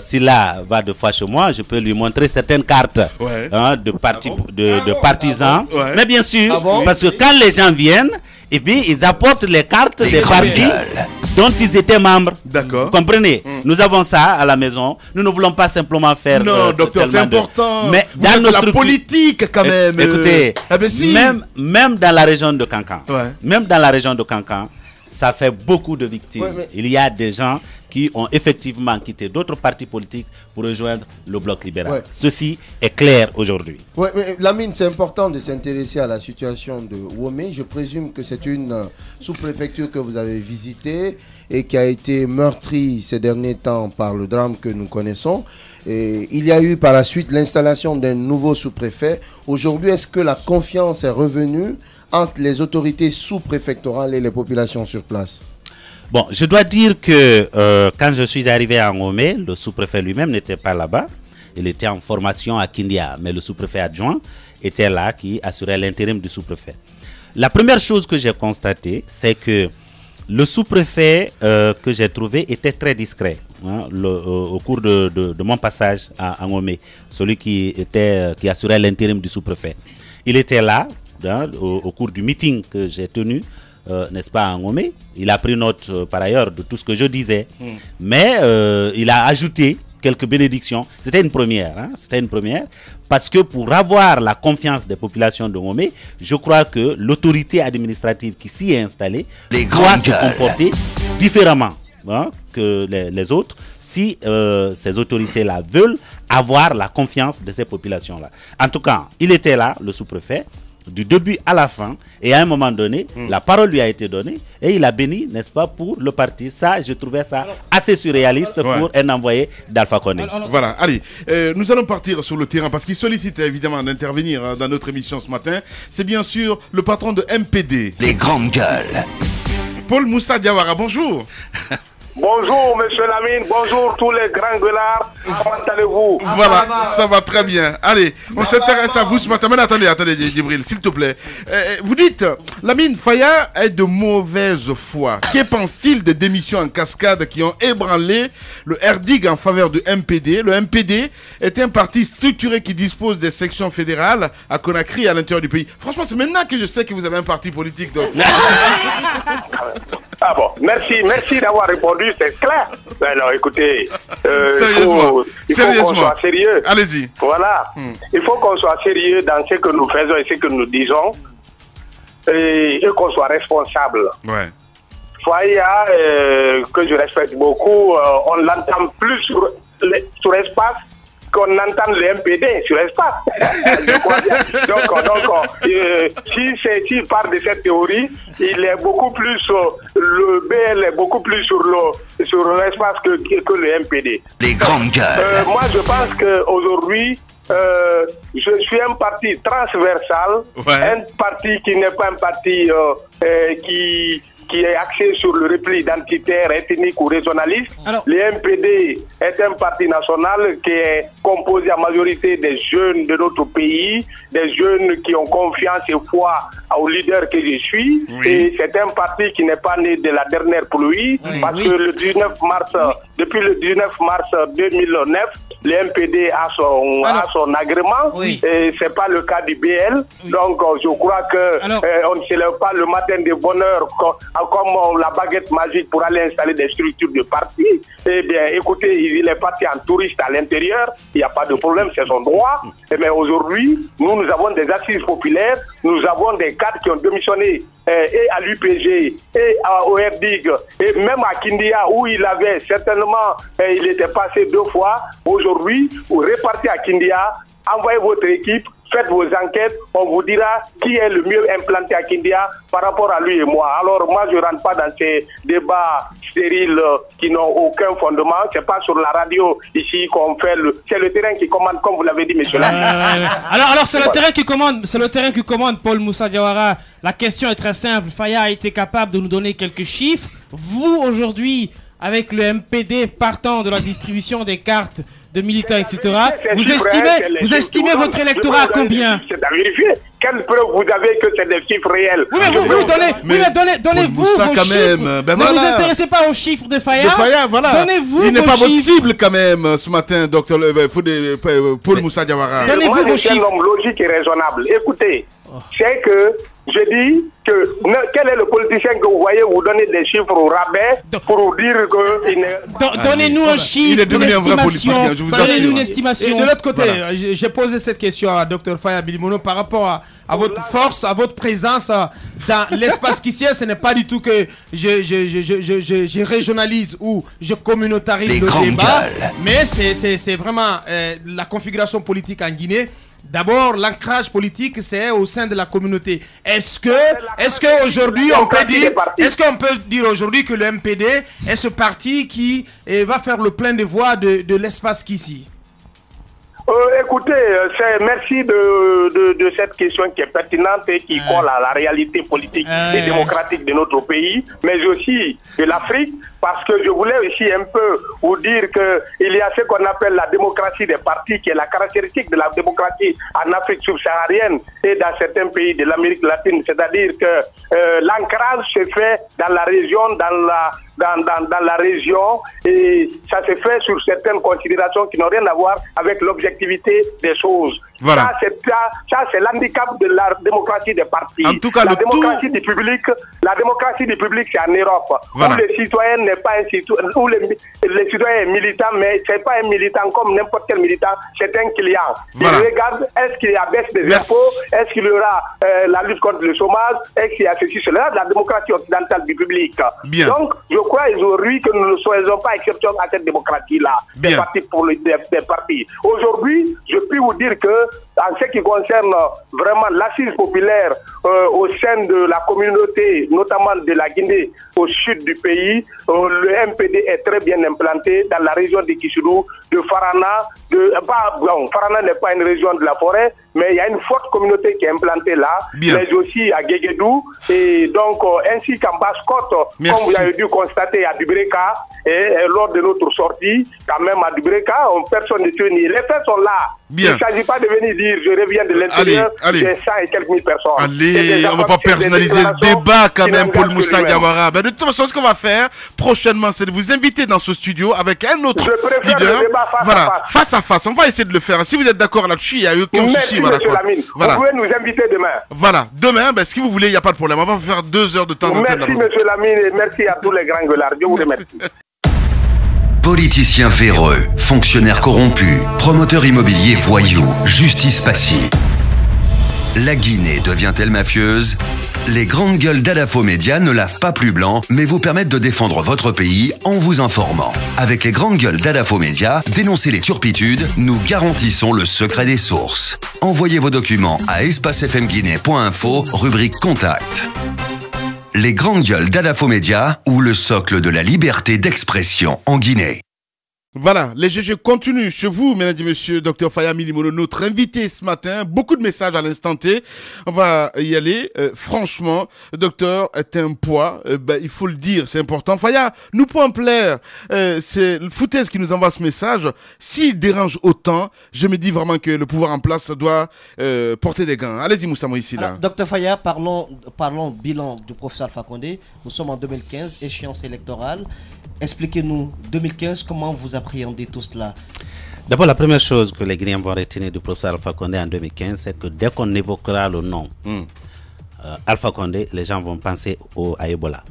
Speaker 11: Silla va deux fois chez moi, je peux lui montrer certaines cartes de partisans. Mais bien sûr, parce que quand les gens viennent, et puis ils apportent les cartes des partis dont ils étaient membres.
Speaker 2: D'accord.
Speaker 11: Vous comprenez? Nous avons ça à la maison. Nous ne voulons pas simplement faire.
Speaker 2: Non, docteur, c'est important.
Speaker 11: Mais dans nos
Speaker 2: la politique, quand même.
Speaker 11: Écoutez, même dans la région de Cancan, ça fait beaucoup de victimes. Il y a des gens qui ont effectivement quitté d'autres partis politiques pour rejoindre le bloc libéral. Ceci est clair aujourd'hui.
Speaker 3: Ouais, mais Lamine, c'est important de s'intéresser à la situation de Womé. Je présume que c'est une sous-préfecture que vous avez visitée et qui a été meurtrie ces derniers temps par le drame que nous connaissons. Et il y a eu par la suite l'installation d'un nouveau sous-préfet. Aujourd'hui, est-ce que la confiance est revenue entre les autorités sous-préfectorales et les populations sur place?
Speaker 11: Bon, je dois dire que quand je suis arrivé à Ngomé, le sous-préfet lui-même n'était pas là-bas. Il était en formation à Kindia, mais le sous-préfet adjoint était là qui assurait l'intérim du sous-préfet. La première chose que j'ai constatée, c'est que le sous-préfet que j'ai trouvé était très discret au cours de mon passage à Ngomé, celui qui assurait l'intérim du sous-préfet. Il était là au cours du meeting que j'ai tenu, n'est-ce pas, à Ngomé. Il a pris note par ailleurs de tout ce que je disais, mais il a ajouté quelques bénédictions. C'était une première, c'était une première, parce que pour avoir la confiance des populations de Ngomé, je crois que l'autorité administrative qui s'y est installée doit se comporter différemment que les autres, si ces autorités-là veulent avoir la confiance de ces populations-là. En tout cas, il était là, le sous-préfet, du début à la fin, et à un moment donné, la parole lui a été donnée, et il a béni, n'est-ce pas, pour le parti. Ça, je trouvais ça assez surréaliste pour un envoyé d'Alpha Condé.
Speaker 2: Voilà, allez, nous allons partir sur le terrain, parce qu'il sollicite évidemment d'intervenir dans notre émission ce matin. C'est bien sûr le patron de MPD.
Speaker 1: Les grandes gueules.
Speaker 2: Paul Moussa Diawara, bonjour.
Speaker 8: Bonjour, monsieur Lamine. Bonjour, tous les grands gueulards. Comment allez-vous?
Speaker 2: Voilà, ça va très bien. Allez, on s'intéresse à vous ce matin. Mais attendez, Djibril, s'il te plaît. Vous dites, Lamine Faya est de mauvaise foi. Que pense-t-il des démissions en cascade qui ont ébranlé le RDIG en faveur du MPD? Le MPD est un parti structuré qui dispose des sections fédérales à Conakry et à l'intérieur du pays. Franchement, c'est maintenant que je sais que vous avez un parti politique. Donc.
Speaker 8: Ah bon, merci d'avoir répondu, c'est clair. Alors écoutez,
Speaker 2: sérieusement,
Speaker 8: il faut qu'on soit sérieux.
Speaker 2: Allez-y.
Speaker 8: Voilà, il faut qu'on soit sérieux dans ce que nous faisons et ce que nous disons et qu'on soit responsable.
Speaker 2: Ouais.
Speaker 8: Faya, que je respecte beaucoup, on l'entend plus sur espace qu'on entend le MPD sur l'espace. Donc, s'il part de cette théorie, il est beaucoup plus, le BL est beaucoup plus sur l'espace que le MPD.
Speaker 1: Les grandes gueules.
Speaker 8: Moi, je pense qu'aujourd'hui, je suis un parti transversal, un parti qui n'est pas un parti qui est axé sur le repli identitaire, ethnique ou régionaliste. Le MPD est un parti national qui est composé en majorité des jeunes de notre pays, des jeunes qui ont confiance et foi au leader que je suis. Et c'est un parti qui n'est pas né de la dernière pluie, parce que le 19 mars, depuis le 19 mars 2009, le MPD a son agrément, et c'est pas le cas du BL. Donc je crois que on ne se lève pas le matin de bonheur comme la baguette magique pour aller installer des structures de parti. Eh bien, écoutez, il est parti en touriste à l'intérieur, il n'y a pas de problème, c'est son droit. Mais aujourd'hui, nous avons des assises populaires, nous avons des cadres qui ont démissionné et à l'UPG et au RDIG et même à Kindia où il avait certainement, il était passé 2 fois. Aujourd'hui, vous repartez à Kindia, envoyez votre équipe, faites vos enquêtes, on vous dira qui est le mieux implanté à Kindia par rapport à lui et moi. Alors moi, je ne rentre pas dans ces débats stériles qui n'ont aucun fondement. C'est pas sur la radio ici qu'on fait c'est le terrain qui commande, comme vous l'avez dit, monsieur.
Speaker 4: Alors c'est le terrain qui commande, c'est le terrain qui commande, Paul Moussa Diawara. La question est très simple. Faya a été capable de nous donner quelques chiffres. Vous, aujourd'hui, avec le MPD partant de la distribution des cartes de militants, etc., vous estimez votre électorat à combien?
Speaker 8: C'est à vérifier. Quelle preuve vous avez que c'est des chiffres réels?
Speaker 4: Oui, mais donnez-vous vos chiffres. Ne vous intéressez pas aux chiffres de Faya.
Speaker 2: Voilà.
Speaker 4: Donnez-vous
Speaker 2: Il n'est pas votre cible quand même ce matin, docteur Paul Moussa Diawara.
Speaker 8: Moi, je suis un homme logique et raisonnable. Écoutez, c'est que Je dis que quel est le politicien que vous voyez vous donner des chiffres au rabais pour vous dire que...
Speaker 4: Donnez-nous un chiffre, une estimation. Donnez-nous une estimation.
Speaker 6: Et de l'autre côté, j'ai posé cette question à Dr Faya Bilimono par rapport à votre force, à votre présence dans l'espace Kissier. Ce n'est pas du tout que je régionalise ou je communautarise le débat, mais c'est vraiment la configuration politique en Guinée. D'abord, l'ancrage politique, c'est au sein de la communauté. Est-ce que aujourd'hui, on peut dire aujourd'hui que le MPD est ce parti qui va faire le plein de voix de l'espace Kissi?
Speaker 8: Écoutez, merci de cette question qui est pertinente et qui colle à la réalité politique et démocratique de notre pays, mais aussi de l'Afrique, parce que je voulais aussi un peu vous dire qu'il y a ce qu'on appelle la démocratie des partis, qui est la caractéristique de la démocratie en Afrique subsaharienne et dans certains pays de l'Amérique latine, c'est-à-dire que l'ancrage se fait dans la région, dans la région, et ça se fait sur certaines considérations qui n'ont rien à voir avec l'objectivité des choses.
Speaker 2: Voilà.
Speaker 8: Ça c'est l'handicap de la démocratie des partis.
Speaker 2: En tout cas,
Speaker 8: la démocratie du public, c'est en Europe.
Speaker 2: Voilà.
Speaker 8: Où le citoyen n'est pas un citoyen, où le citoyen est militant, mais c'est pas un militant comme n'importe quel militant, c'est un client.
Speaker 2: Voilà.
Speaker 8: Il regarde, est-ce qu'il y a baisse des impôts, est-ce qu'il y aura la lutte contre le chômage, est-ce qu'il y a ceci, cela, la démocratie occidentale du public.
Speaker 2: Bien.
Speaker 8: Donc, je crois aujourd'hui que nous ne soyons pas exception à cette démocratie-là, des partis. Aujourd'hui, je puis vous dire que en ce qui concerne vraiment l'assise populaire au sein de la communauté, notamment de la Guinée, au sud du pays, le MPD est très bien implanté dans la région de Kishuru, de Farana. Farana n'est pas une région de la forêt, mais il y a une forte communauté qui est implantée là, mais aussi à Guéguédou, et donc ainsi qu'en Basse-Côte, comme vous avez dû constater à Dubreka, et lors de notre sortie, quand même à Dubreka, personne ne tient. Les faits sont là.
Speaker 2: Bien.
Speaker 8: Il ne s'agit pas de venir dire je reviens de l'intérieur des 100 et quelques mille personnes.
Speaker 2: Allez, on ne va pas personnaliser le débat quand même, Paul Moussa Diawara. Ben, de toute façon, ce qu'on va faire prochainement, c'est de vous inviter dans ce studio avec un autre leader. Face à face. On va essayer de le faire. Si vous êtes d'accord là-dessus, il n'y a aucun souci.
Speaker 8: Merci, monsieur Lamine. Vous pouvez nous inviter demain.
Speaker 2: Voilà. Demain, ben, si vous voulez, il n'y a pas de problème. On va faire 2 heures de temps d'antenne.
Speaker 8: Merci, monsieur Lamine, et merci à tous les grands gueulards. Je vous remercie.
Speaker 1: Politiciens véreux, fonctionnaires corrompus, promoteurs immobiliers voyous, justice passive. La Guinée devient-elle mafieuse? Les grandes gueules d'Adafo Média ne lavent pas plus blanc, mais vous permettent de défendre votre pays en vous informant. Avec les grandes gueules d'Adafo Média, dénoncez les turpitudes, nous garantissons le secret des sources. Envoyez vos documents à espacefmguinée.info, rubrique Contact. Les grandes gueules d'Adafo Média ou le socle de la liberté d'expression en Guinée.
Speaker 2: Voilà, les GG continuent chez vous, mesdames et messieurs. Dr Faya Milimono, notre invité ce matin. Beaucoup de messages à l'instant T. On va y aller. Franchement, le docteur est un poids. Il faut le dire, c'est important. Faya, nous pouvons plaire. C'est le foutaise qui nous envoie ce message. S'il dérange autant, je me dis vraiment que le pouvoir en place doit porter des gains. Allez-y, Moussa Moïsi, là.
Speaker 5: Dr Faya, parlons bilan du professeur Alpha Condé. Nous sommes en 2015, échéance électorale. Expliquez-nous, 2015, comment vous appréhendez tout cela?
Speaker 11: D'abord, la première chose que les Guinéens vont retenir du professeur Alpha Condé en 2015, c'est que dès qu'on évoquera le nom Alpha Condé, les gens vont penser à Ebola.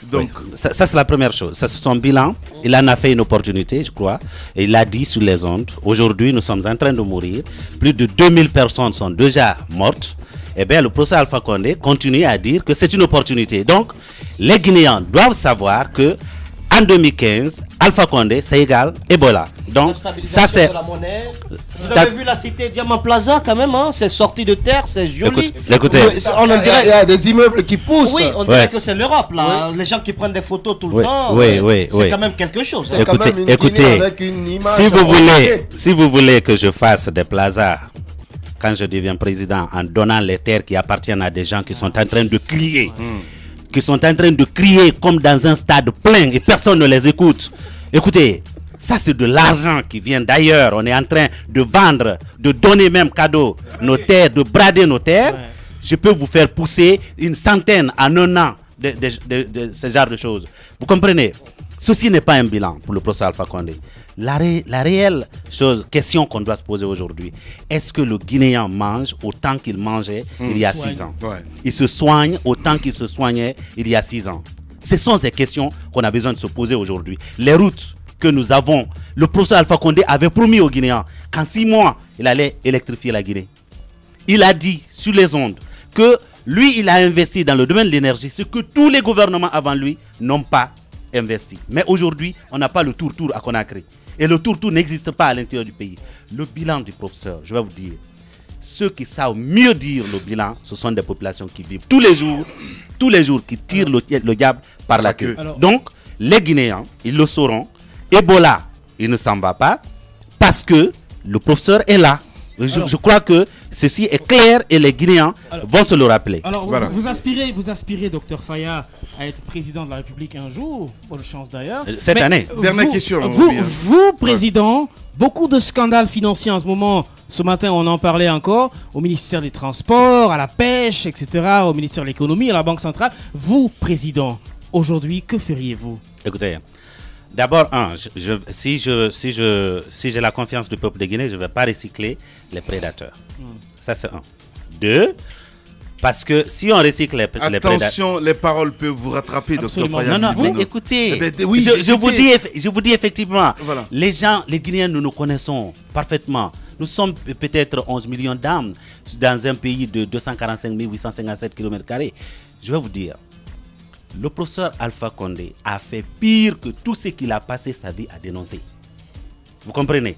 Speaker 11: Donc, ça c'est la première chose. Ça, c'est son bilan. Il en a fait une opportunité, je crois. Et il a dit sur les ondes, aujourd'hui, nous sommes en train de mourir. Plus de 2000 personnes sont déjà mortes. Eh bien, le professeur Alpha Condé continue à dire que c'est une opportunité. Donc, les Guinéens doivent savoir que en 2015, Alpha Condé, c'est égal Ebola. Donc, ça c'est...
Speaker 5: Vous avez vu la cité Diamant Plaza quand même, hein? C'est sorti de terre, c'est joli.
Speaker 11: Écoutez,
Speaker 3: il y a des immeubles qui poussent.
Speaker 5: Oui, on dirait que c'est l'Europe là. Les gens qui prennent des photos tout le temps. C'est quand même quelque chose.
Speaker 11: Écoutez, si vous voulez que je fasse des plazas quand je deviens président en donnant les terres qui appartiennent à des gens qui sont en train de crier, qui sont en train de crier comme dans un stade plein et personne ne les écoute. Écoutez, ça c'est de l'argent qui vient d'ailleurs. On est en train de vendre, de donner même cadeau nos terres, de brader nos terres. Je peux vous faire pousser une centaine en un an de ce genre de choses. Vous comprenez? Ceci n'est pas un bilan pour le professeur Alpha Condé. la réelle question qu'on doit se poser aujourd'hui, est-ce que le Guinéen mange autant qu'il mangeait il y a 6 ans? Il se soigne autant qu'il se soignait il y a 6 ans? Ce sont ces questions qu'on a besoin de se poser aujourd'hui. Les routes que nous avons, le professeur Alpha Condé avait promis aux Guinéens qu'en 6 mois, il allait électrifier la Guinée. Il a dit sur les ondes que lui, il a investi dans le domaine de l'énergie, ce que tous les gouvernements avant lui n'ont pas investi. Mais aujourd'hui, on n'a pas le tour-tour à Conakry. Et le tour-tour n'existe pas à l'intérieur du pays. Le bilan du professeur, je vais vous dire, ceux qui savent mieux dire le bilan, ce sont des populations qui vivent tous les jours qui tirent le diable par la queue. Donc, les Guinéens, ils le sauront. Ebola, il ne s'en va pas parce que le professeur est là. Je crois que ceci est clair et les Guinéens vont se le rappeler.
Speaker 4: Alors, vous aspirez, Dr Faya, à être président de la République un jour. Bonne chance d'ailleurs.
Speaker 11: Cette année.
Speaker 2: Dernière question.
Speaker 4: Vous, président, beaucoup de scandales financiers en ce moment. Ce matin, on en parlait encore au ministère des Transports, à la pêche, etc., au ministère de l'Économie, à la Banque centrale. Vous, président, aujourd'hui, que feriez-vous?
Speaker 11: Écoutez, d'abord, si j'ai la confiance du peuple de Guinée, je ne vais pas recycler les prédateurs. Ça, c'est un. 2, parce que si on recycle les prédateurs...
Speaker 2: Attention, les paroles peuvent vous rattraper, Dr Faya.
Speaker 11: Non, mais écoutez, je vous dis effectivement, les gens, les Guinéens, nous nous connaissons parfaitement. Nous sommes peut-être 11 millions d'âmes dans un pays de 245 857 km². Je vais vous dire, le professeur Alpha Condé a fait pire que tout ce qu'il a passé sa vie à dénoncer. Vous comprenez?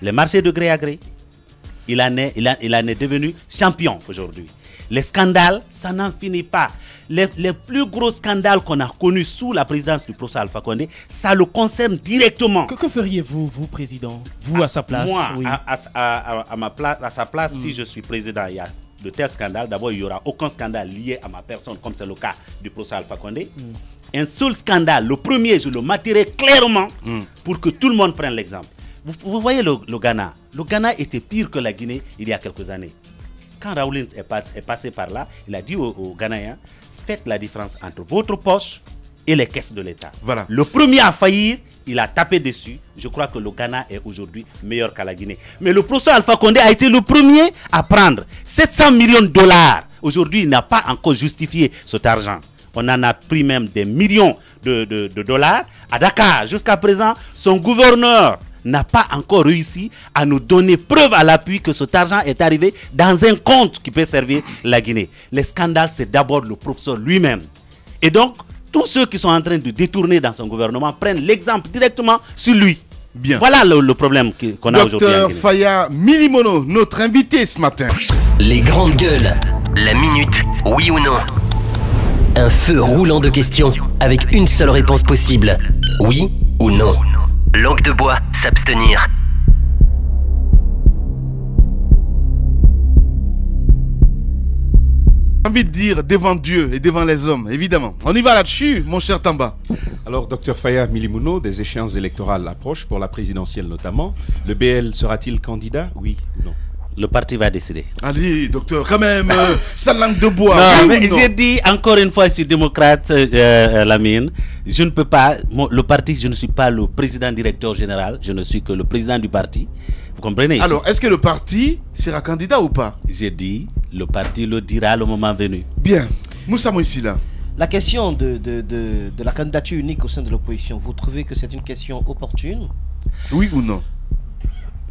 Speaker 11: Les marchés de gré à gré, il en est devenu champion aujourd'hui. Les scandales, ça n'en finit pas. Les plus gros scandales qu'on a connus sous la présidence du professeur Alpha Condé, ça le concerne directement.
Speaker 4: Que feriez-vous, vous, président? Vous, à sa place?
Speaker 11: Moi, oui. à sa place, si je suis président, il y a de tels scandales. D'abord, il n'y aura aucun scandale lié à ma personne, comme c'est le cas du professeur Alpha Condé. Un seul scandale, le premier, je le matirai clairement pour que tout le monde prenne l'exemple. Vous voyez le Ghana. Le Ghana était pire que la Guinée il y a quelques années. Quand Rawlings est passé par là, il a dit aux Ghanéens, faites la différence entre votre poche et les caisses de l'État.
Speaker 2: Voilà.
Speaker 11: Le premier à faillir, il a tapé dessus. Je crois que le Ghana est aujourd'hui meilleur qu'à la Guinée. Mais le professeur Alpha Condé a été le premier à prendre 700 millions de dollars. Aujourd'hui, il n'a pas encore justifié cet argent. On en a pris même des millions de dollars. À Dakar, jusqu'à présent, son gouverneur n'a pas encore réussi à nous donner preuve à l'appui que cet argent est arrivé dans un compte qui peut servir la Guinée. Les scandales, c'est d'abord le professeur lui-même. Et donc, tous ceux qui sont en train de détourner dans son gouvernement prennent l'exemple directement sur lui.
Speaker 2: Bien.
Speaker 11: Voilà le problème qu'on a aujourd'hui en Guinée.
Speaker 2: Dr Faya Milimono, notre invité ce matin.
Speaker 12: Les grandes gueules, la minute, oui ou non? Un feu roulant de questions avec une seule réponse possible. Oui ou non? Langue de bois, s'abstenir.
Speaker 2: J'ai envie de dire devant Dieu et devant les hommes, évidemment. On y va là-dessus, mon cher Tamba.
Speaker 7: Alors, Dr Faya Milimono, des échéances électorales approchent, pour la présidentielle notamment. Le BL sera-t-il candidat? Oui ou non?
Speaker 11: Le parti va décider.
Speaker 2: Allez, docteur, quand même, sa langue de bois.
Speaker 11: Non, mais j'ai dit encore une fois, je suis démocrate, Lamine. Je ne peux pas, le parti, je ne suis pas le président directeur général, je ne suis que le président du parti. Vous comprenez?
Speaker 2: Alors, est-ce que le parti sera candidat ou pas?
Speaker 11: J'ai dit, le parti le dira le moment venu.
Speaker 2: Bien. Moussa Moïsila.
Speaker 5: La question de la candidature unique au sein de l'opposition, vous trouvez que c'est une question opportune?
Speaker 2: Oui ou non?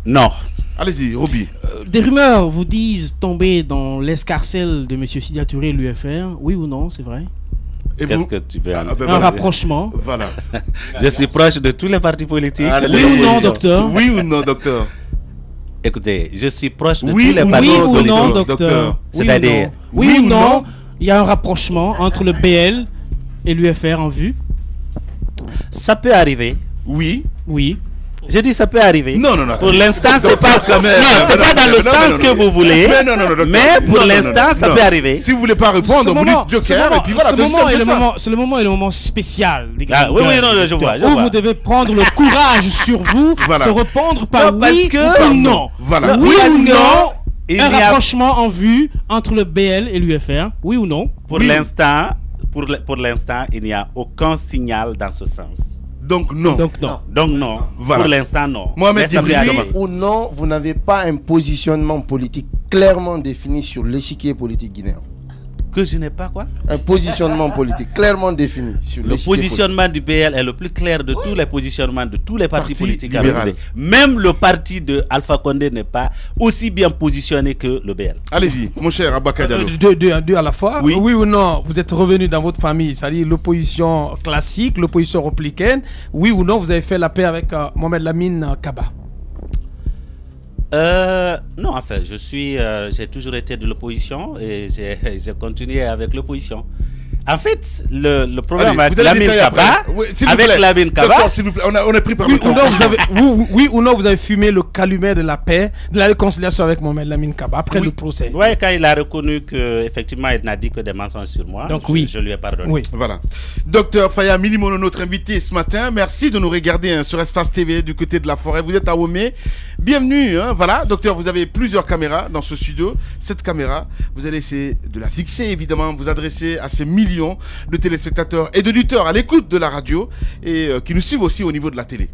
Speaker 11: Non.
Speaker 2: Allez-y, Roby.
Speaker 4: Des rumeurs vous disent tomber dans l'escarcelle de M. Sidia Touré et l'UFR. Oui ou non, c'est vrai?
Speaker 11: Qu'est-ce que tu veux
Speaker 4: un rapprochement.
Speaker 2: Voilà.
Speaker 11: Je suis proche de tous les partis politiques.
Speaker 4: Oui ou non, docteur?
Speaker 2: Oui ou non, docteur?
Speaker 11: Écoutez, je suis proche de tous les partis politiques.
Speaker 4: Oui ou non, docteur?
Speaker 11: C'est-à-dire?
Speaker 4: Oui ou non, il y a un rapprochement entre le BL et l'UFR en vue?
Speaker 11: Ça peut arriver.
Speaker 2: Oui.
Speaker 4: Oui.
Speaker 11: J'ai dit ça peut arriver.
Speaker 2: Non.
Speaker 11: Pour l'instant, c'est pas dans le sens que vous voulez. Mais pour l'instant, ça peut arriver.
Speaker 2: Si vous voulez pas répondre, vous dites Joker et puis voilà.
Speaker 4: C'est le moment et le moment spécial.
Speaker 11: Oui, non, je vois.
Speaker 4: Où vous devez prendre le courage sur vous de répondre par oui ou non.
Speaker 2: Voilà.
Speaker 4: Oui ou non. Un rapprochement en vue entre le BL et l'UFR. Oui ou non?
Speaker 11: Pour l'instant, il n'y a aucun signal dans ce sens.
Speaker 2: Donc non.
Speaker 11: Donc non.
Speaker 2: Voilà.
Speaker 11: Pour l'instant, non.
Speaker 3: Mohamed Djibril, oui ou non, vous n'avez pas un positionnement politique clairement défini sur l'échiquier politique guinéen?
Speaker 11: Que je n'ai pas quoi?
Speaker 3: Un positionnement politique clairement défini sur
Speaker 11: le positionnement du PL est le plus clair de tous les positionnements de tous les partis politiques libéraux. Même le parti de Alpha Condé n'est pas aussi bien positionné que le BL.
Speaker 2: Allez-y, mon cher Abaka Diallo.
Speaker 6: Deux à la fois. Oui ou non, vous êtes revenu dans votre famille, c'est-à-dire l'opposition classique, l'opposition républicaine. Oui ou non, vous avez fait la paix avec Mohamed Lamine Kaba?
Speaker 11: Non, en fait, j'ai toujours été de l'opposition et j'ai continué avec l'opposition. En fait, le problème avec Lamine Kaba,
Speaker 2: s'il vous plaît, on est pris par le temps.
Speaker 6: Oui ou non, vous avez fumé le calumet de la paix, de la réconciliation avec Mohamed Lamine Kaba après le procès?
Speaker 11: Oui, quand il a reconnu qu'effectivement, il n'a dit que des mensonges sur moi, donc je lui ai pardonné.
Speaker 2: Oui. Voilà. Docteur Faya Milimono, notre invité ce matin, merci de nous regarder sur Espace TV du côté de la forêt. Vous êtes à Womé. Bienvenue. Voilà, docteur, vous avez plusieurs caméras dans ce studio. Cette caméra, vous allez essayer de la fixer, évidemment, vous adresser à ces millions de téléspectateurs et d'auditeurs à l'écoute de la radio et qui nous suivent aussi au niveau de la télé.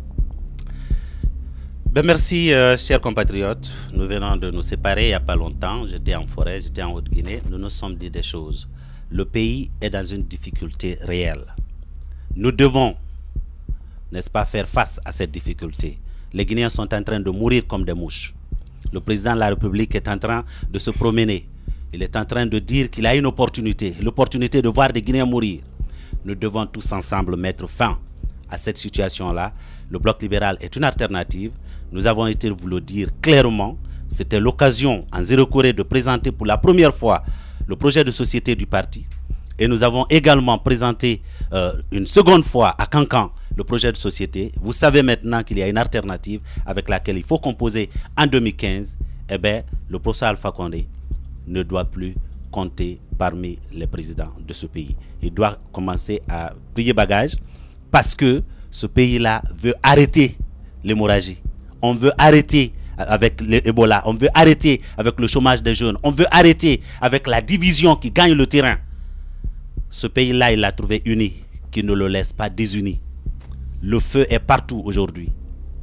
Speaker 11: Merci, chers compatriotes. Nous venons de nous séparer il n'y a pas longtemps. J'étais en forêt, j'étais en Haute-Guinée. Nous nous sommes dit des choses. Le pays est dans une difficulté réelle. Nous devons, n'est-ce pas, faire face à cette difficulté. Les Guinéens sont en train de mourir comme des mouches. Le président de la République est en train de se promener. Il est en train de dire qu'il a une opportunité, l'opportunité de voir des Guinéens mourir. Nous devons tous ensemble mettre fin à cette situation-là. Le bloc libéral est une alternative. Nous avons été vous le dire clairement. C'était l'occasion en Zéro Corée de présenter pour la première fois le projet de société du parti. Et nous avons également présenté une seconde fois à Cancan le projet de société. Vous savez maintenant qu'il y a une alternative avec laquelle il faut composer en 2015. Eh bien, le professeur Alpha Condé ne doit plus compter parmi les présidents de ce pays. Il doit commencer à plier bagage parce que ce pays-là veut arrêter l'hémorragie. On veut arrêter avec l'Ebola, on veut arrêter avec le chômage des jeunes, on veut arrêter avec la division qui gagne le terrain. Ce pays-là, il l'a trouvé uni, qui ne le laisse pas désuni. Le feu est partout aujourd'hui.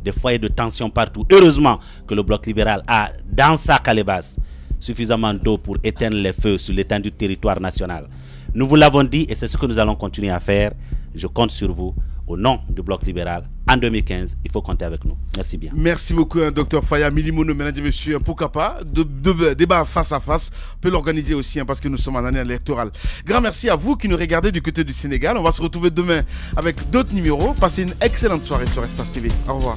Speaker 11: Des foyers de tension partout. Heureusement que le bloc libéral a dans sa calebasse suffisamment d'eau pour éteindre les feux sur l'étendue du territoire national. Nous vous l'avons dit et c'est ce que nous allons continuer à faire. Je compte sur vous. Au nom du bloc libéral, en 2015, il faut compter avec nous. Merci bien.
Speaker 2: Merci beaucoup, Dr Faya Milimono, mesdames et messieurs. Pourquoi pas de débat face à face. On peut l'organiser aussi parce que nous sommes en année électorale. Grand merci à vous qui nous regardez du côté du Sénégal. On va se retrouver demain avec d'autres numéros. Passez une excellente soirée sur Espace TV. Au revoir.